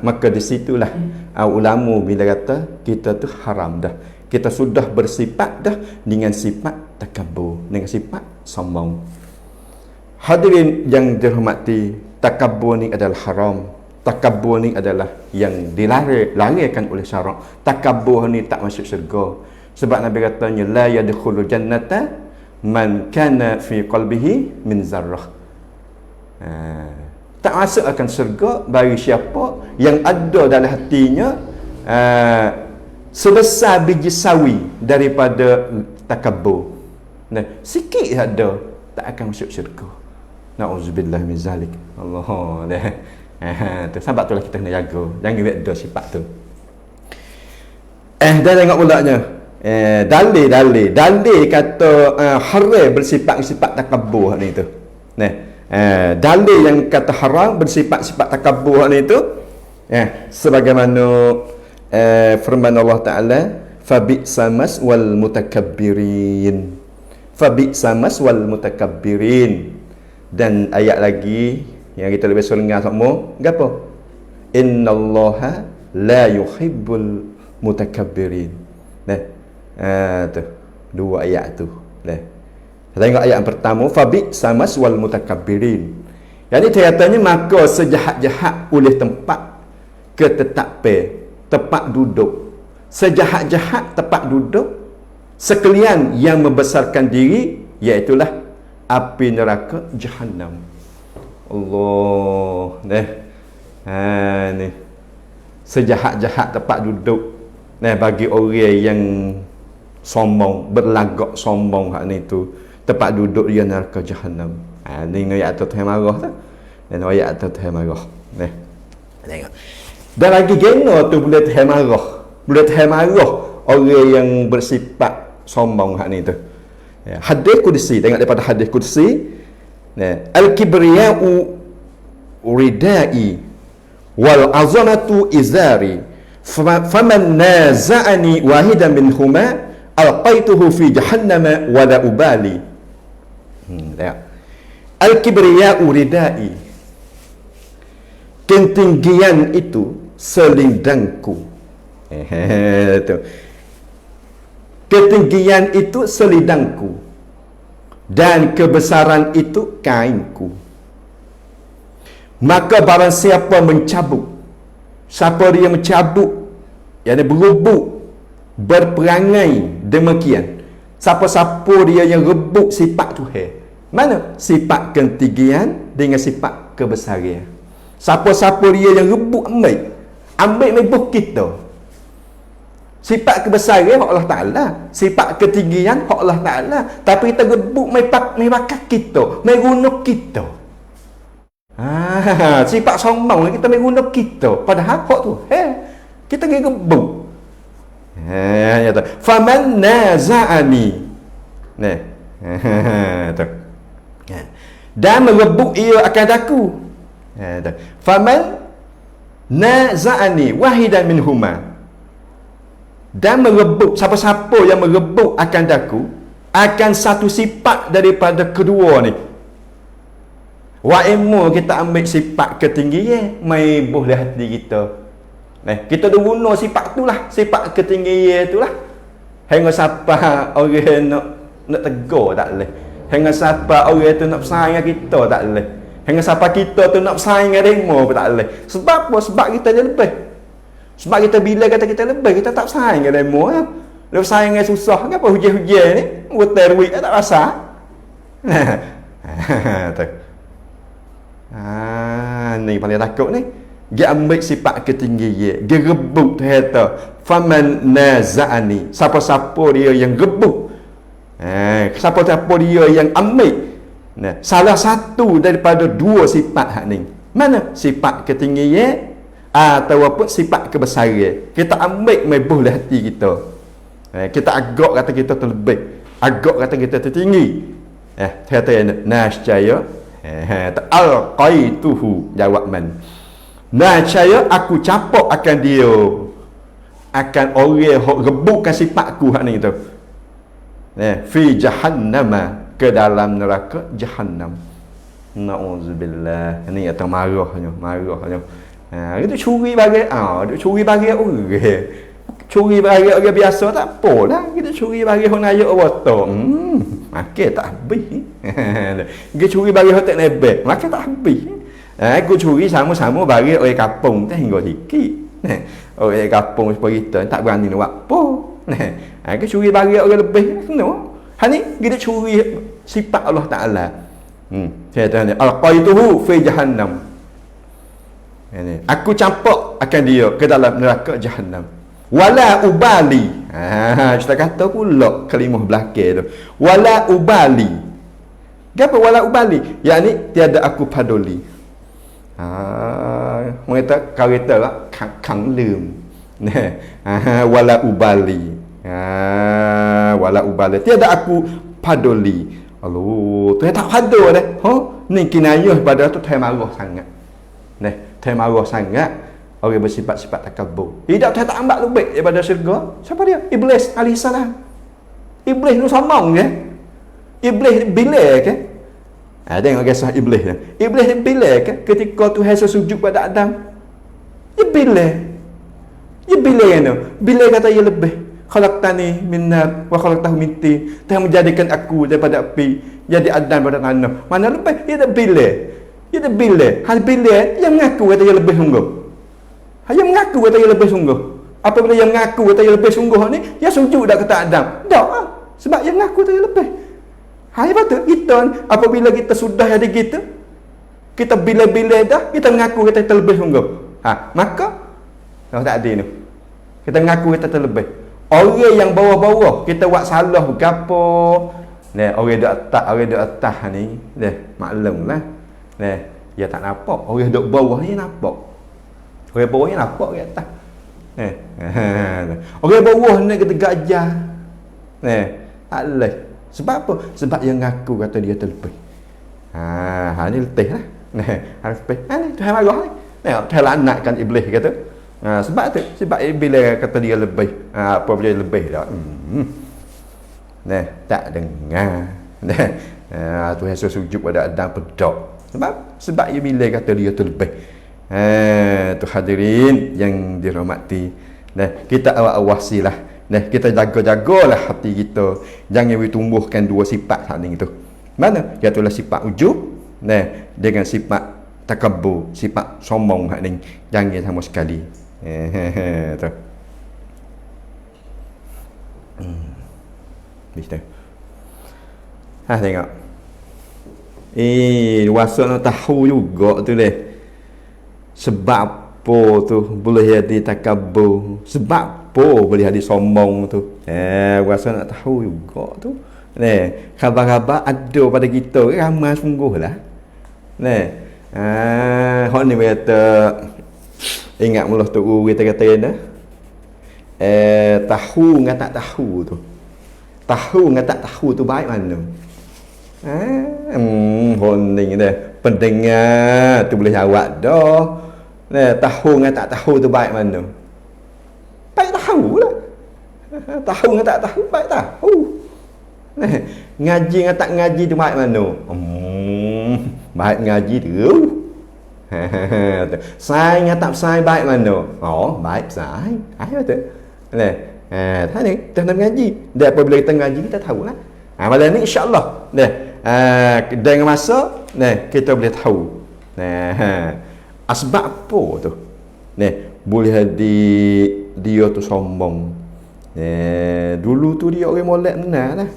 maka di situlah ulama bila kata kita tu haram dah. Kita sudah bersifat dah dengan sifat takabbur, dengan sifat sombong. Hadirin yang dihormati, takabbur ni adalah haram. Takabbur ni adalah yang dilarangkan oleh syarak. Takabbur ni tak masuk syurga. Sebab Nabi katanya la yadkhulul jannata man kana fi qalbihi min zarrah. Tak masuk akan syurga bagi siapa yang ada dalam hatinya sebesar biji sawi daripada takabbur. Sikit ada, tak akan masuk syurga. Na'udzubillah min zalik. Allah tu sebab itulah kita kena jaga. Jangan ada sifat tu. Dah tengok pulaknya. Dalil kata haram bersifat takabbur ni tu. Dalil yang kata haram bersifat takabbur ni tu, sebagaimana firman Allah Taala, fabi'sa maswal mutakabbirin. Fabi'sa maswal mutakabbirin. Dan ayat lagi yang kita lebih sering dengar semua, apa? Innallaha la yuhibbul mutakabbirin. Tu dua ayat tu. Kita tengok ayat yang pertama, fabi'sa maswal mutakabbirin. Yang ni katanya maka sejahat-jahat oleh tempat ketetapan, tempat duduk. Sejahat-jahat tempat duduk sekalian yang membesarkan diri, iaitulah api neraka Jahannam. Allah. Ni sejahat-jahat tempat duduk bagi orang yang sombong, berlagak sombong hak ni tu, tempat duduk dia neraka Jahannam. Ni ayat tu Tuhan marah tu. Dan ayat tu Tuhan marah. Tengok. Dan lagi geno tu boleh Tuhan marah. Boleh Tuhan marah orang yang bersifat sombong hak ni tu. Hadis Qudsi, tengok daripada hadis Qudsi, al-kibriya'u ridai wal azamatu izari Faman naza'ani wahidan minhuma alqaituhu fi jahannama wa la ubali. Tengok. Al-kibriya'u ridai. Ketinggian itu selindangku. Ketinggian itu selindangku dan kebesaran itu kainku. Maka barang siapa mencabut, siapa dia mencabut, yang berrebut, berperangai demikian, siapa-siapa dia yang rebut sifat Tuhan, mana sifat ketinggian dengan sifat kebesaran. Siapa-siapa dia yang rebut ambil mebuh kita. Sifat kebesaran hak Allah Ta'ala, sifat ketinggian hak Allah Ta'ala, tapi kita rebut mebakat kita, merunuk kita. Sifat sombong kita merunuk kita, padahal hak tu kita rebut. Faman naza'ani, dan merebut ia akan aku. Faman naza'ani wahidan minhuma, dan merebut, siapa-siapa yang merebut akan daku akan satu sifat daripada kedua ni. Wa ilmu kita ambil sifat ketinggian mai boleh hati kita. Kita dah guna sifat tu lah, sifat ketinggian tu lah. Hingga siapa orang nak tegur tak boleh. Hingga siapa orang tu nak bersaing dengan kita tak boleh. Hingga siapa kita tu nak bersaing dengan demo pun tak boleh. Sebab apa? Sebab kita dia lebih. Sebab kita bila kata kita lebih, kita tak bersaing dengan demo. Dia bersaing dengan susah. Kenapa hujan-hujan ni? Buat duit tak rasa. Ni paling takut ni. Dia ambil sifat ketinggian. Dia rebut kata. Faman naza'ani. Siapa-siapa dia yang rebut. Siapa-siapa dia yang ambil. Salah satu daripada dua sifat hak ni. Mana? Sifat ketinggian ataupun sifat kebesaran. Kita ambil mebuh dalam hati kita. Kita agak kata kita terlebih, agak kata kita tertinggi. Kata nascaya alqaituhu jawabman. Nascaya aku capak akan dia, akan orang hok rebutkan sifatku hak ni tu. Fi jahannama, ke dalam neraka jahannam. Nauzubillah. Ini atau marahnya. Itu curi bagi dia curi bagi orang. Curi bagi orang biasa tak apalah. Kita curi bagi orang ayak watak. Makan tak habis. Kita curi bagi orang tak nebek. Makan tak habis. Aku curi sama-sama bagi orang kampung tu hingga sikit. Orang kampung seperti kita tak berani nak buat apa. Aku curi bagi orang lebih. No. Hani kita curi sifat Allah Ta'ala. Saya tanya alqaituhu fi jahannam. Aku campak akan dia ke dalam neraka jahannam. Wala ubali. Kita kata pula kalimah belakang tu. Wala ubali. Apa wala ubali? Yakni tiada aku peduli. Mereka kata lah kang lem. Wala ubali. Wala ubali. Tiada aku peduli. Allah, tu tak padu dah. Ni kinayah pada tu Tuhan marah sangat. Tuhan marah sangat orang bersifat-sifat takabur. Tidak Tuhan tak ambil lebih daripada syurga. Siapa dia? Iblis alaihissalam. Iblis ni sombong ke? Iblis bila ke? Tengok kisah Iblis ni. Iblis ni bila ke? Ketika Tuhan sujud pada Adam. Dia bila kan tu? Bila kata ia lebih. Khalaqtani min nar wa khalaqtahu min tin. Tuhan menjadikan aku daripada api, jadi Adam pada tanah. Mana lebih? Dia dah bila. Hal bila yang mengaku kata dia lebih sungguh. Dia mengaku kata dia lebih sungguh. Apabila dia mengaku kata dia lebih sungguh ni, dia sujud dah kata Adam. Tak sebab dia mengaku kata dia lebih. Lepas tu kita apabila kita sudah ada kita bila-bila dah kita mengaku kata kita lebih sungguh. Maka tak ada ni. Kita mengaku kita terlebih. Orang yang bawah-bawah kita buat salah berapa. Orang duduk atas ni, maklumlah. Dia tak nampak. Orang duduk bawah ni nampak. Orang bawah ni nampak kat atas. Orang bawah ni kata gajah. Tak boleh. Sebab apa? Sebab yang ngaku kata dia terlebih. Ni letih lah. Harus lebih. Ni Tuhan marah ni. Tuhan laknatkan Iblis kata. Sebab tu, sebab bila kata dia lebih, apa dia lebih dah. Nah, tak dengar. Nah, Tuhan sujud pada Adam pedok. Sebab dia bila kata dia tu lebih. Tu hadirin yang dirahmati. Nah, kita awasilah. Nah, kita jaga-jagalah hati kita. Jangan tumbuhkan dua sifat saling itu. Mana? Iaitulah sifat ujub. Nah, dengan sifat takabur, sifat sombong hak ni. Jangan sama sekali. Tu. Bisa. Tengok. Wasa nak tahu juga tu leh. Sebab apa tu boleh jadi takabur? Sebab apa boleh jadi sombong tu? Wasa nak tahu juga tu. Khabar-khabar ada pada kita ramai sungguhlah. Hak ni kata ingat mula tu kata dah. Tahu dengan tak tahu tu. Tahu dengan tak tahu tu baik mana? Honing dah. Pendengar tu boleh jawab dah. Tahu dengan tak tahu tu baik mana? Baik tahu lah. Tahu dengan tak tahu baik tahu. Ngaji dengan tak ngaji tu baik mana? Baik ngaji tu. Sai dengan tak sai baik mana? Baik sai. Betul. Tadi kita nak ngaji. Dan apabila kita ngaji kita tahulah. Malam ni insya-Allah. Dengan masa kita boleh tahu. Asbab apa tu? Boleh jadi dia tu sombong. Dulu tu dia orang molek benar lah.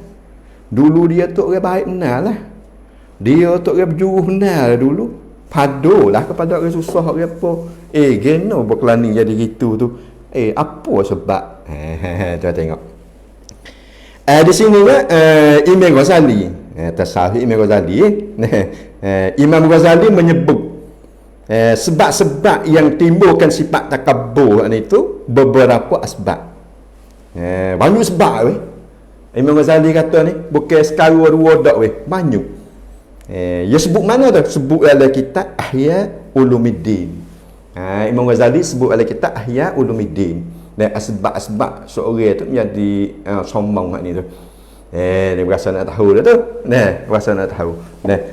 Dulu dia tu orang baik benar lah. Dia tu orang berjuruh benar lah dulu. Padulah kepada orang susah orang apa. Geno berkelani jadi gitu tu. Apa sebab? Kita tengok. Di sini Imam Ghazali, tasawuf Imam Ghazali. Imam Ghazali menyebut sebab-sebab yang timbulkan sifat takabur itu beberapa asbab. Banyak sebab weh. Imam Ghazali kata ni bukan sekali dua dak weh, banyak. Dia sebut mana tu? Sebut dalam kitab Ihya Ulumuddin. Imam Ghazali sebut dalam kitab Ihya Ulumuddin. Dan asbab-asbab seorang tu menjadi sombong hak ni tu. Dia berasa nak tahu dah tu. Berasa nak tahu.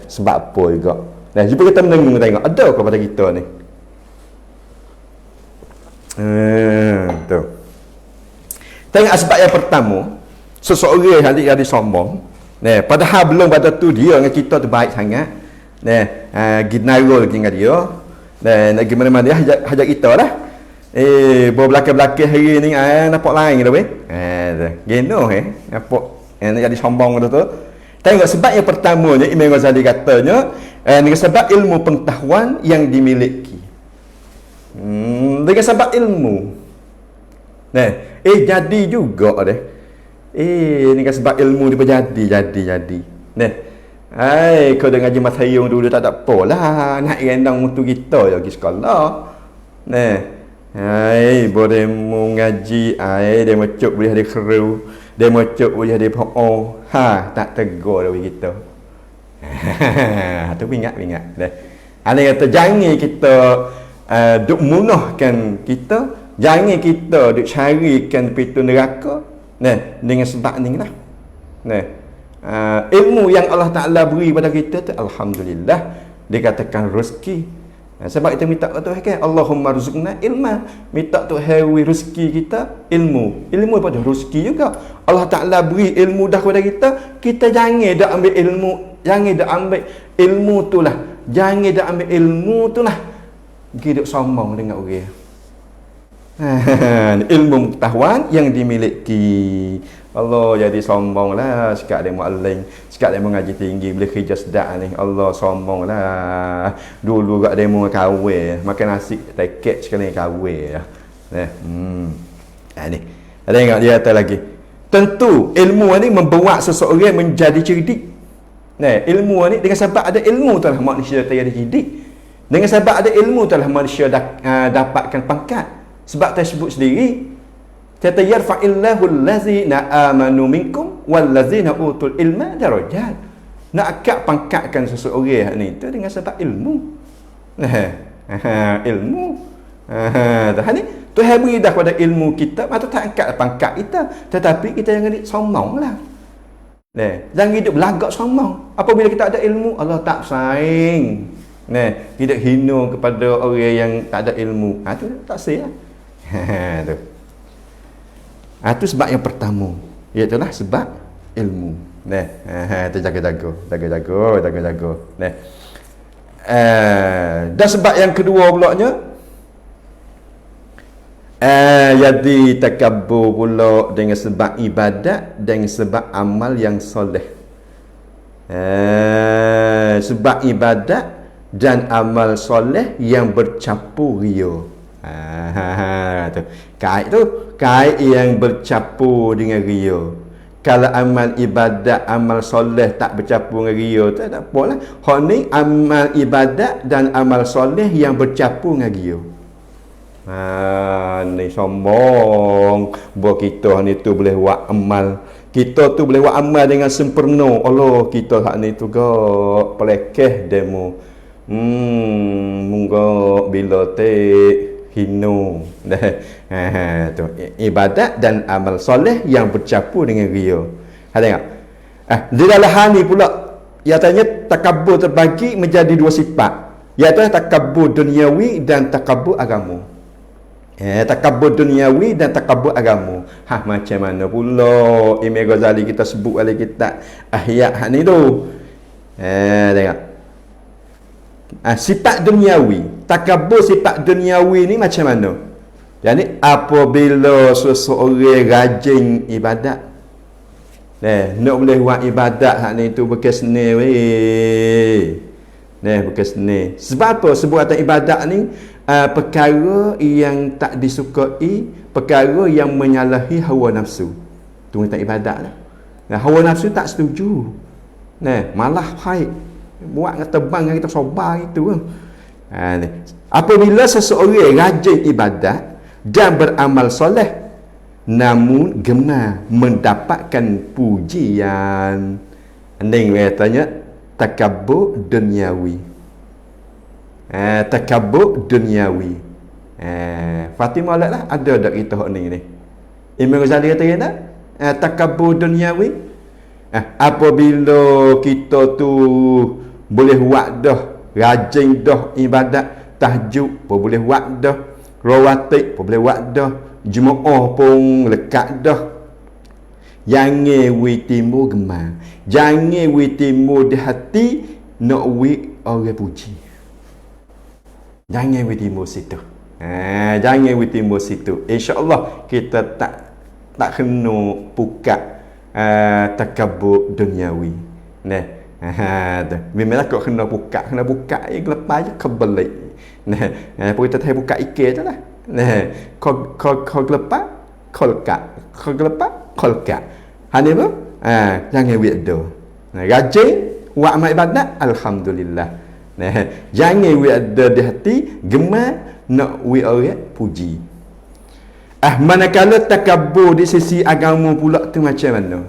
Sebab apa juga. Jumpa kita mendengar tengok ada kepada kita ni. Tu. Tengok asbab yang pertama, seseorang jadi sombong. Padahal belum pada tu dia dengan kita tu baik sangat. Ginarul dengan dia. Nak gimana-mana dia hajak kita lah. Belakang-belakang hari ni nampak lain dah weh. Geno nampak nak jadi sombong tu. Tengok sebab yang pertamanya Imam Ghazali katanya dengan sebab ilmu pengetahuan yang dimiliki. Dengan sebab ilmu. Jadi juga deh. Dengan sebab ilmu dia jadi. Kau dah ngaji Mathayung dulu tak apalah. Nak rendang untuk kita pergi sekolah. Boleh mu ngaji, dia macuk boleh ada keru, dia macuk boleh ada po'o. Tak tegur dah kita. Tu ingat dah. Ana kata jangan kita duk munahkan kita, jangan kita duk carikan pintu neraka. Dengan sebab ni lah. Ilmu yang Allah Ta'ala beri pada kita tu alhamdulillah dikatakan rezeki. Sebab kita minta tu kan Allahumma rzuqna ilma, minta tu hawi rezeki kita ilmu pada rezeki juga. Allah Taala beri ilmu dah kepada kita, kita jangan dak ambil ilmu, jangan dak ambil ilmu tu lah, jangan dak ambil ilmu tu lah hidup sombong dengan orang. Ilmu pengetahuan yang dimiliki. Allah jadi sombong lah sekat dia muallim, sekat dia mengaji tinggi boleh kerja sedap ni. Allah sombong lah. Dulu kat dia mau kahwin, makan nasi teket sekali kahwin. Ni. Tengok dia kata lagi. Tentu ilmu ni membawa seseorang menjadi cerdik. Ilmu ni dengan sebab ada ilmu tu lah manusia jadi cerdik. Dengan sebab ada ilmu tu lah manusia dapatkan pangkat. Sebab tersebut sendiri kata yarfa'illahu allazina amanu minkum wallazina utul ilma darajat. Nak akak pangkatkan seseorang ni tu dengan sebab ilmu. Ilmu. Ni Tuhan beri dah pada ilmu kita, maka tak angkat pangkat kita. Tetapi kita jangan sombong lah. Jangan hidup lagak sombong. Apabila kita ada ilmu, Allah tak saing. Tidak hina kepada orang yang tak ada ilmu. Itu tak sah. Tu. Itu sebab yang pertama. Iaitulah sebab ilmu. Itu jaga-jaga. Dan sebab yang kedua pula nya, jadi takabbur pula dengan sebab ibadat dan sebab amal yang soleh. Sebab ibadat dan amal soleh yang bercampur ria. Tu. Kait yang bercampur dengan ria. Kalau amal ibadat, amal soleh tak bercampur dengan ria, tak apalah. Hak ni amal ibadat dan amal soleh yang bercampur dengan ria. Ni sombong. Buat kita ni tu boleh buat amal. Kita tu boleh buat amal dengan sempurna. Allah, kita hak ni tu gak pelekeh demo. Munggo bila hino. Tu ibadat dan amal soleh yang bercampur dengan ria. Tengok. Di dalam hal ni pula iaitu takabbur terbagi menjadi dua sifat. Iaitu takabbur duniawi dan takabbur agama. Takabbur duniawi dan takabbur agama. Macam mana pula Imam Ghazali kita sebut oleh kitab Ahya hak ni tu. Tengok. Sifat duniawi, takabbur sifat duniawi ni macam mana? Yani apabila seseorang rajin ibadat, nak boleh buat ibadat hak ni tu berkesni weh. Berkesni. Sebab apa? Sebab atas ibadat ni perkara yang tak disukai, perkara yang menyalahi hawa nafsu. Tu tentang ibadat lah. Hawa nafsu tak setuju. Malah baik. Buat tebang yang kita sobar itu. Apabila seseorang rajin ibadat dan beramal soleh, namun gemar mendapatkan pujian, ini katanya takabbur duniawi. Takabbur duniawi. Fatimah lah ada dak kita hak ni. Imam Ghazali kata tak? Takabbur duniawi. Apabila kita tu boleh buat dah, rajin dah ibadat, tahajud pun boleh buat dah, rawatib pun boleh buat dah, Jumaah pun lekat dah. Jangan wi timbul gemar, jangan wi timbul di hati nak wi orang puji. Jangan wi timbul situ. Jangan wi timbul situ. Insya-Allah kita tak kena pukat takabbur duniawi. Memanglah kau kena buka je lepas je kebalik. Apa kita tahu buka ikan tu lah. Kau lepas kolkat. Hani apa? Jangan wi'do. Rajin buat amal ibadat, alhamdulillah. Jangan wi'do di hati, gemar nak wi orang puji. Manakala takabbur di sisi agama pula tu macam mana?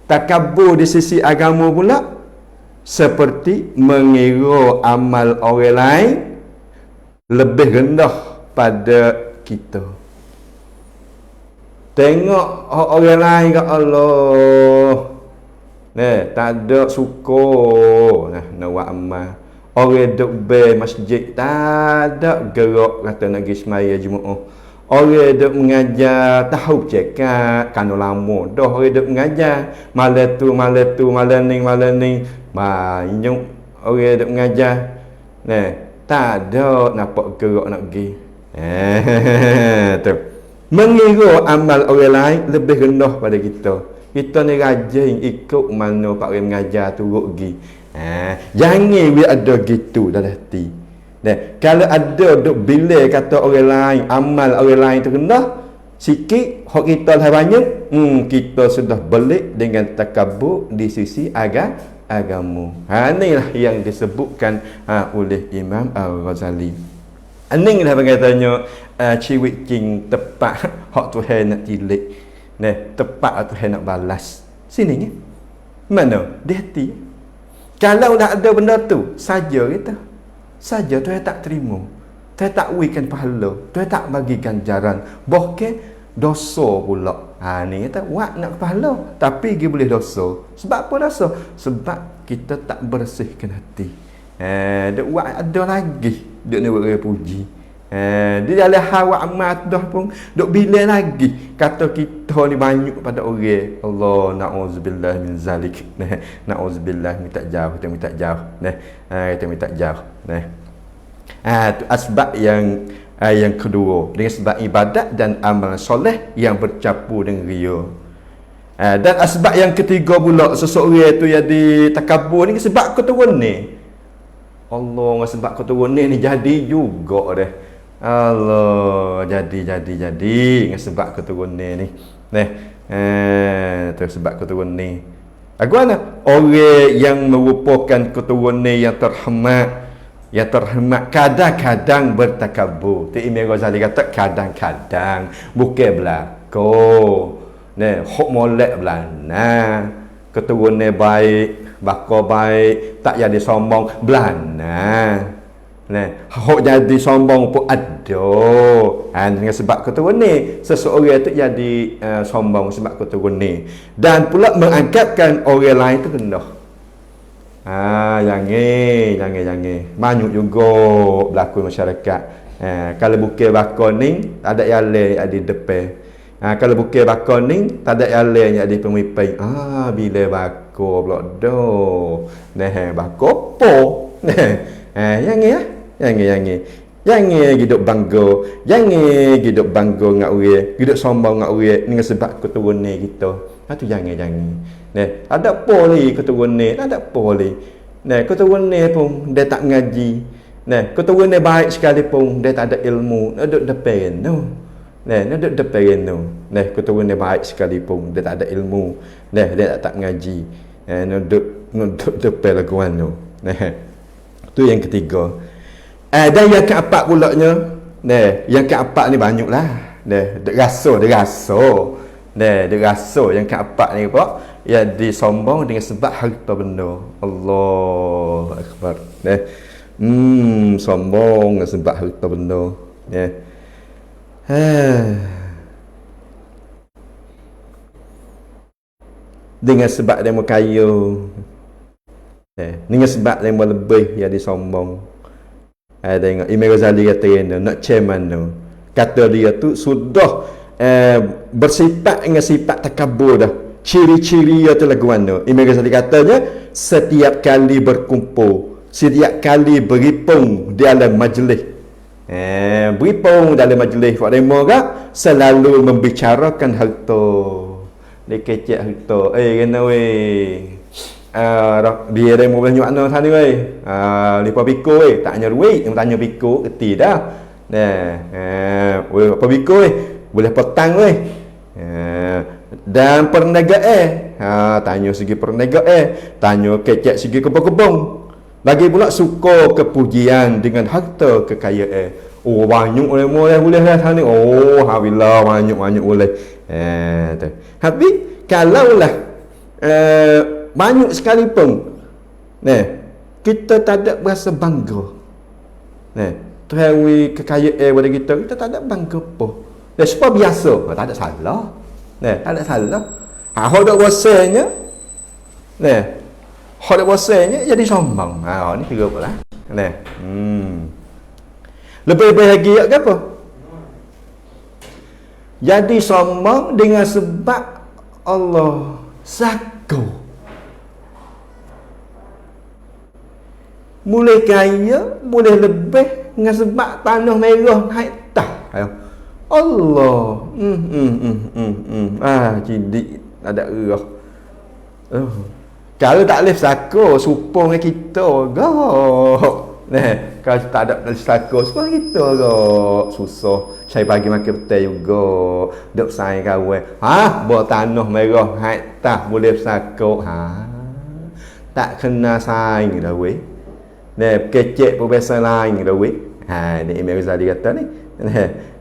Takabbur di sisi agama pula seperti mengira amal orang lain lebih rendah pada kita. Tengok orang lain kat Allah. Tak ada suka nak buat amal. Orang duk masjid tak ada gerak kata nak pergi semaya Jumaat. Orang duk mengajar tahu cakap kanu lama dah orang duk mengajar malam tu malam ni banyak orang duk mengajar tak ada nampak gerak nak pergi tu mengira amal orang lain lebih rendah pada kita ni rajin ikut mana pak orang mengajar turut pergi jangan we ada gitu dalam hati. Kalau ada duk bila kata orang lain, amal orang lain tu rendah sikit, hak kita lah banyak, kita sudah belik dengan takabbur di sisi agama. Inilah yang disebutkan oleh Imam Al-Ghazali. Inilah katanya ciwik king tepat hak Tuhan nak tilik. Tepat Tuhan nak balas. Sini ni. Mana? Di hati. Kalau dah ada benda tu, saja kita. Saja Tuhan tak terima. Tuhan tak wikan pahala, Tuhan tak bagi ganjaran. Bahkan dosa pula. Ni kata buat nak pahala tapi dia boleh dosa. Sebab apa dosa? Sebab kita tak bersihkan hati. Dia buat ada lagi dia ni buat puji. Dia dalam hawa amat dah pun duk bila lagi kata kita ni banyak pada orang. Allah na'udzubillah min zalik. Na'udzubillah minta jauh, kita minta jauh. Kita minta jauh. Tu asbab yang kedua, dengan sebab ibadat dan amal soleh yang bercampur dengan ria. Dan asbab yang ketiga pula, seseorang tu yang ditakabur ni sebab keturun ni. Allah, sebab keturun ni jadi juga dah. Allah, jadi dengan sebab keturun ni. Tu sebab keturun ni. Mana orang yang merupakan keturun ni yang terhormat kadang-kadang bertakabur. Tu Imam Ghazali kata kadang-kadang, bukan berlaku. Hok molek belana. Keturunan baik, baka baik, tak jadi sombong belana. Hok jadi sombong pun ada. Dengan sebab keturunan seseorang tu jadi sombong sebab keturunan. Dan pula menganggapkan orang lain tu rendah. Jangan. Banyak juga berlaku masyarakat. Kalau bukan bakar ni, tak ada yang lain ada depan. Kalau bukan bakar ni, tak ada yang lain yang ada pemimpin. Bila bakar pula dah. Bakar apa? Jangan hidup bangga. Jangan hidup bangga dengan orang. Hidup sombong dengan orang dengan sebab keturunan kita. Itu jangan. Ada boleh keturunan, ada boleh. Keturunan pun dia tak ngaji. Keturunan baik sekalipun dia tak ada ilmu, duduk depan tu. Duduk depan tu. Keturunan baik sekalipun dia tak ada ilmu, dia tak ngaji. Duduk depan laguan tu. Tu yang ketiga. Dan yang keempat pula nya, yang keempat ni banyaklah. Dia rasa. Dia rasa yang keempat ni apa? Yang disombong dengan sebab harta benda. Allah Akbar. Sombong dengan sebab harta benda. Dengan sebab dia mau kaya. Dengan sebab dia mau lebih yang disombong. Tengok Imam Ghazali kata nak ceman tu. Kata dia tu sudah bersifat dengan sifat takabur dah. Ciri-ciri itu lagu mana? Imam Ghazali katanya setiap kali berkumpul, setiap kali beripung di dalam majlis. Beripung dalam majlis Pak Demo kan selalu membicarakan harta. Dia kecek harta. Kena weh. Dia demo banyak mana sana weh. Lipa biko weh, tak hanya duit, yang tanya biko reti dah. Apa biko weh? Boleh petang weh. Dan perniagaan, tanya segi perniagaan, tanya kecek segi kebun-kebun. Bagi pula suka kepujian dengan harta kekayaan. Banyak boleh lah sana. Alhamdulillah banyak boleh. Tapi kalaulah banyak sekalipun, kita tak ada berasa bangga. Tuhan kekayaan pada kita tak ada bangga apa. Sebab biasa, tak ada salah. Tak ada salah. Hak dak wasanya. Hak dak wasanya jadi sombong. Ni kira pula. Lebih bahagia ke apa? Jadi sombong dengan sebab Allah sako. Boleh kaya, boleh lebih dengan sebab tanah merah naik tah. Allah. Cidik ada erah. Kalau tak boleh sako supong dengan kita gak. Kalau tak ada sako supong kita gak. Susah. Saya bagi makan betul juga. Duk sayang kawan. Buat tanah merah naik tah boleh sako. Tak kena sayang dah weh. Kecek pun biasa lain dah weh. Ni Imam Ghazali kata ni.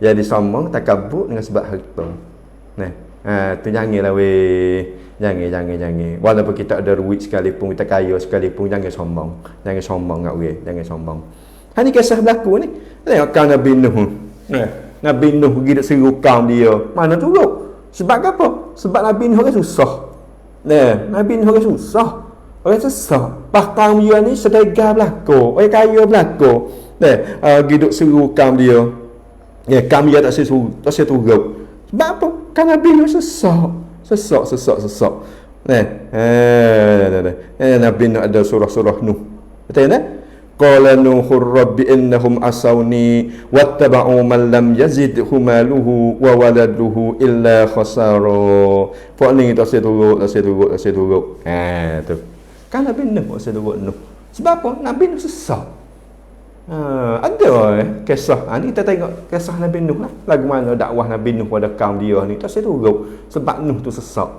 Jadi sombong takabur dengan sebab harta. Tu janganlah weh. Jangan. Walaupun kita ada duit sekalipun, kita kaya sekalipun, jangan sombong. Jangan sombong kat orang, jangan sombong. Ini kisah berlaku ni. Tengok kaum Nabi Nuh. Nabi Nuh pergi nak seru kaum dia. Mana turut? Sebab apa? Sebab Nabi Nuh kan susah. Nabi Nuh kan susah. Orang susah. Kaum dia ni sedekah berlaku. Orang kaya berlaku. Pergi duk seru kaum dia. Kaum dia tak saya turut. Sebab apa? Kan Nabi Nuh susah. Sesak. Nabi Nuh ada surah-surah Nuh. Betul tak? Qala Nuhur rabbi innahum asawni wattaba'u man lam yazidhu maluhu wa waladuhu illa khasara. Pok ni tak saya turut. Tu. Kan Nabi Nuh saya turut Nuh. Sebab apa? Nabi Nuh sesak. Ada kisah. Ni kita tengok kisah Nabi Nuh lah. Lagu mana dakwah Nabi Nuh pada kaum dia ni. Tak saya turut. Sebab Nuh tu sesak.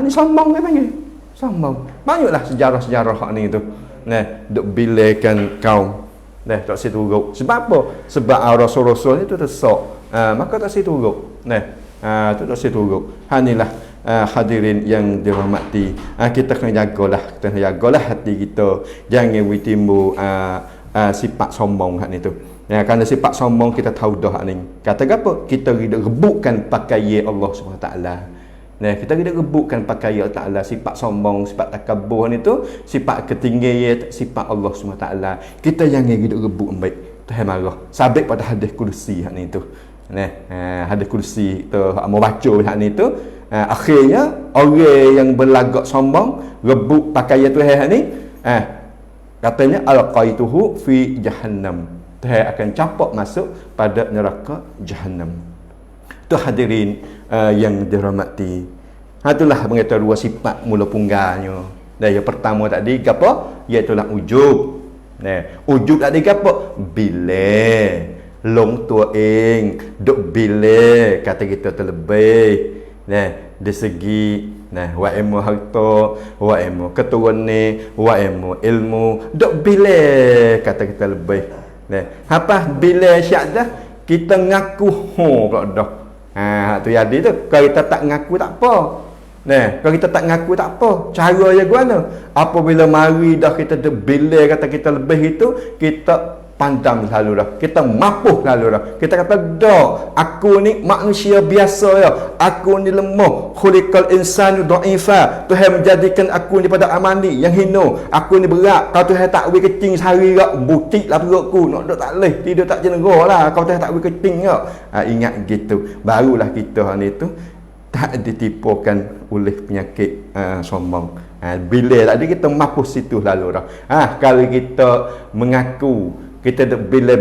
Ni sombong dia panggil. Sombong. Banyaklah sejarah-sejarah hak ni tu. Duk bilekan kaum. Tak saya turut. Sebab apa? Sebab rasul-rasul ni tu tersak. Maka tak saya turut. Tu tak saya turut. Inilah hadirin yang dirahmati. Kita kena jagalah hati kita. Jangan timbul sifat sombong hak ni tu. Kerana sifat sombong kita tahu dah ni. Kata apa? Kita rebutkan pakaian Allah SWT. Kita kena rebutkan pakai Allah Ta'ala. Sifat sombong, sifat takabur ni tu, sifat ketinggian, sifat Allah SWT. Kita jangan hidup rebut baik. Tuhan marah. Sabit pada hadis kursi hak ni tu. Hadis kursi tu mau baca hak ni tu. Akhirnya orang yang berlagak sombong rebut pakaian Tuhan hak ni, katanya alqaituhu fi jahannam. Tuhan akan campak masuk pada neraka jahannam. Tu hadirin yang dirahmati. Itulah mengata dua sifat mula pungganya. Yang pertama tadi apa? Iaitu ujub. Ujub tadi apa? Bila long tuaing duk bila kata kita terlebih. Dari segi wa ilmu harta, wa ilmu keturunan, wa ilmu ilmu duk bila kata kita lebih. Apa bila syak dah kita ngaku pula dah. Tu jadi tu. Kalau kita tak ngaku tak apa. Kalau kita tak ngaku tak apa. Cara je guna. Apabila mari dah kita bila kata kita lebih itu, kita pandang lalu dah. Kita mapuh lalu dah. Kita kata dah, aku ni manusia biasa ya. Aku ni lemah. Khuliqal insanu dha'ifa. Tuhan menjadikan aku ni pada amani yang hina. Aku ni berat. Kalau Tuhan tak beri kecing sehari rak, butik lah perutku. Nak duduk tak leh. Tidur tak jenera lah. Kalau Tuhan tak beri kecing rak. Ingat gitu. Barulah kita ni tu tak ditipukan oleh penyakit sombong. Bila tadi kita mapuh situ lalu dah. Kalau kita mengaku kita bila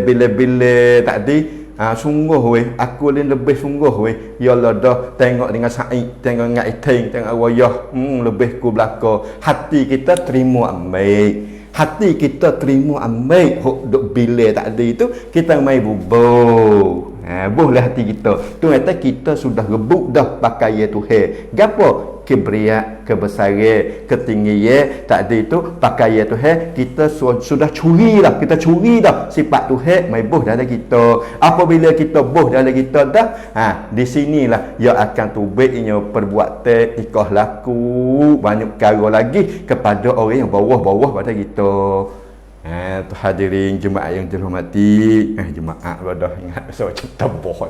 tadi sungguh weh, aku ni lebih sungguh weh. Yalah dah tengok dengan Said, tengok dengan Iting, tengok Wayah, lebih ku belaka. Hati kita terima ambil. Hati kita terima ambil hok duk bila tadi tu kita mai bubuh. Boleh hati kita. Tu kata kita sudah rebut dah pakai Tuhan. Gapo? Kibriya, kebesaran, ketinggian tadi tu pakai Tuhan. Kita sudah curi dah. Kita curi dah sifat Tuhan mai buh dalam kita. Apabila kita buh dalam kita dah, di sinilah ia akan tubiknya perbuatan ikah laku banyak perkara lagi kepada orang yang bawah-bawah pada kita. Tu hadirin jemaah yang dirahmati, jemaah dah ingat so macam boh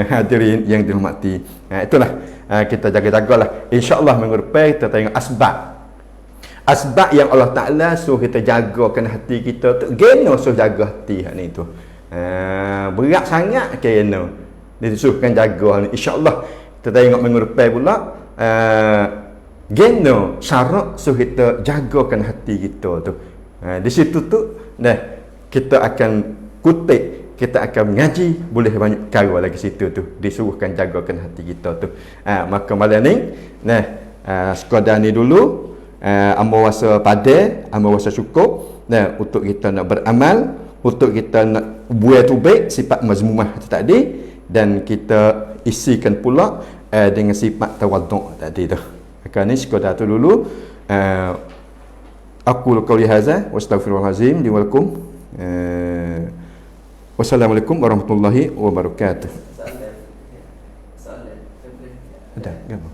hadirin yang dirahmati. Itulah kita jaga-jagalah. Insya-Allah minggu depan kita tengok asbab yang Allah Taala suruh kita jagakan hati kita tu. Geno suruh jaga hati hak ni tu. Berat sangat kena. Disuruhkan jaga ni. Insya-Allah kita tengok minggu depan pula geno syarat suruh kita jagakan hati kita tu. Di situ tu kita akan kutip, kita akan mengaji, boleh banyak perkara lagi situ tu. Disuruhkan jagakan hati kita tu. Maka malam ni sekadar ni dulu. Amba rasa pada, amba rasa cukup untuk kita nak beramal, untuk kita nak buat baik sifat mazmumah tadi, dan kita isikan pula dengan sifat tawaduk tadi tu. Maka ni sekadar tu dulu. Aku qauli hadza wa astaghfirullahalazim li wa lakum. Wassalamualaikum warahmatullahi wabarakatuh. Ada apa?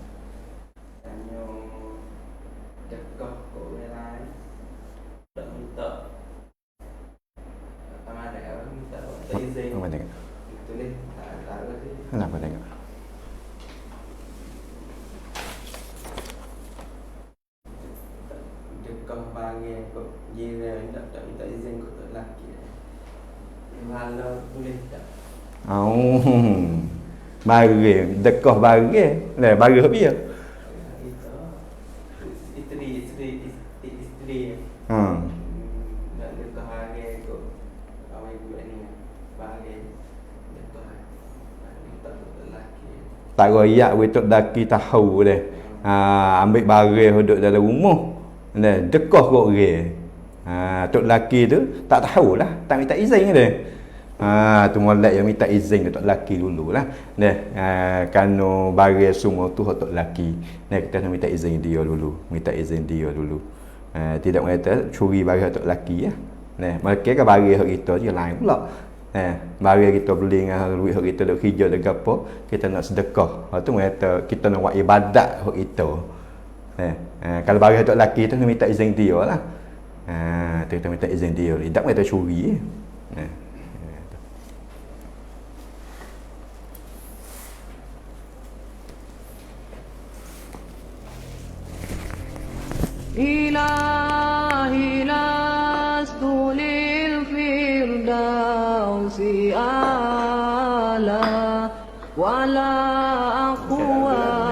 Kenapa tengok? Dekah panggil kok jiran tak minta izin kau tak laki. Malam boleh tak? Oh. Barang, dekah barang. Lah barang apa ya? Itu isteri. Nak dekah panggil kok awak ibu ni panggil dekah. Tak laki. Tak royak wetok daki tahu deh. Ambil barang duduk dalam rumah. Nah, dekah kok orang. Tok laki tu tak tahulah, tak minta izin dia. Tu molek yang minta izin tok laki dululah. Nah, kano barang semua tu tok laki. Nah, kita nak minta izin dia dulu, tidak kata curi barang tok laki ya. Nah, mereka kan barang hak kita je lain pula. Barang kita beli dengan duit hak kita duk kerja duk apa, kita nak sedekah. Hak tu kata kita nak buat ibadat hak kita. Kalau barang tok laki tu minta izin dia lah. Kita minta izin dia. Tak kata curi. إلهي لست للفردوس أعلى ولا أقوى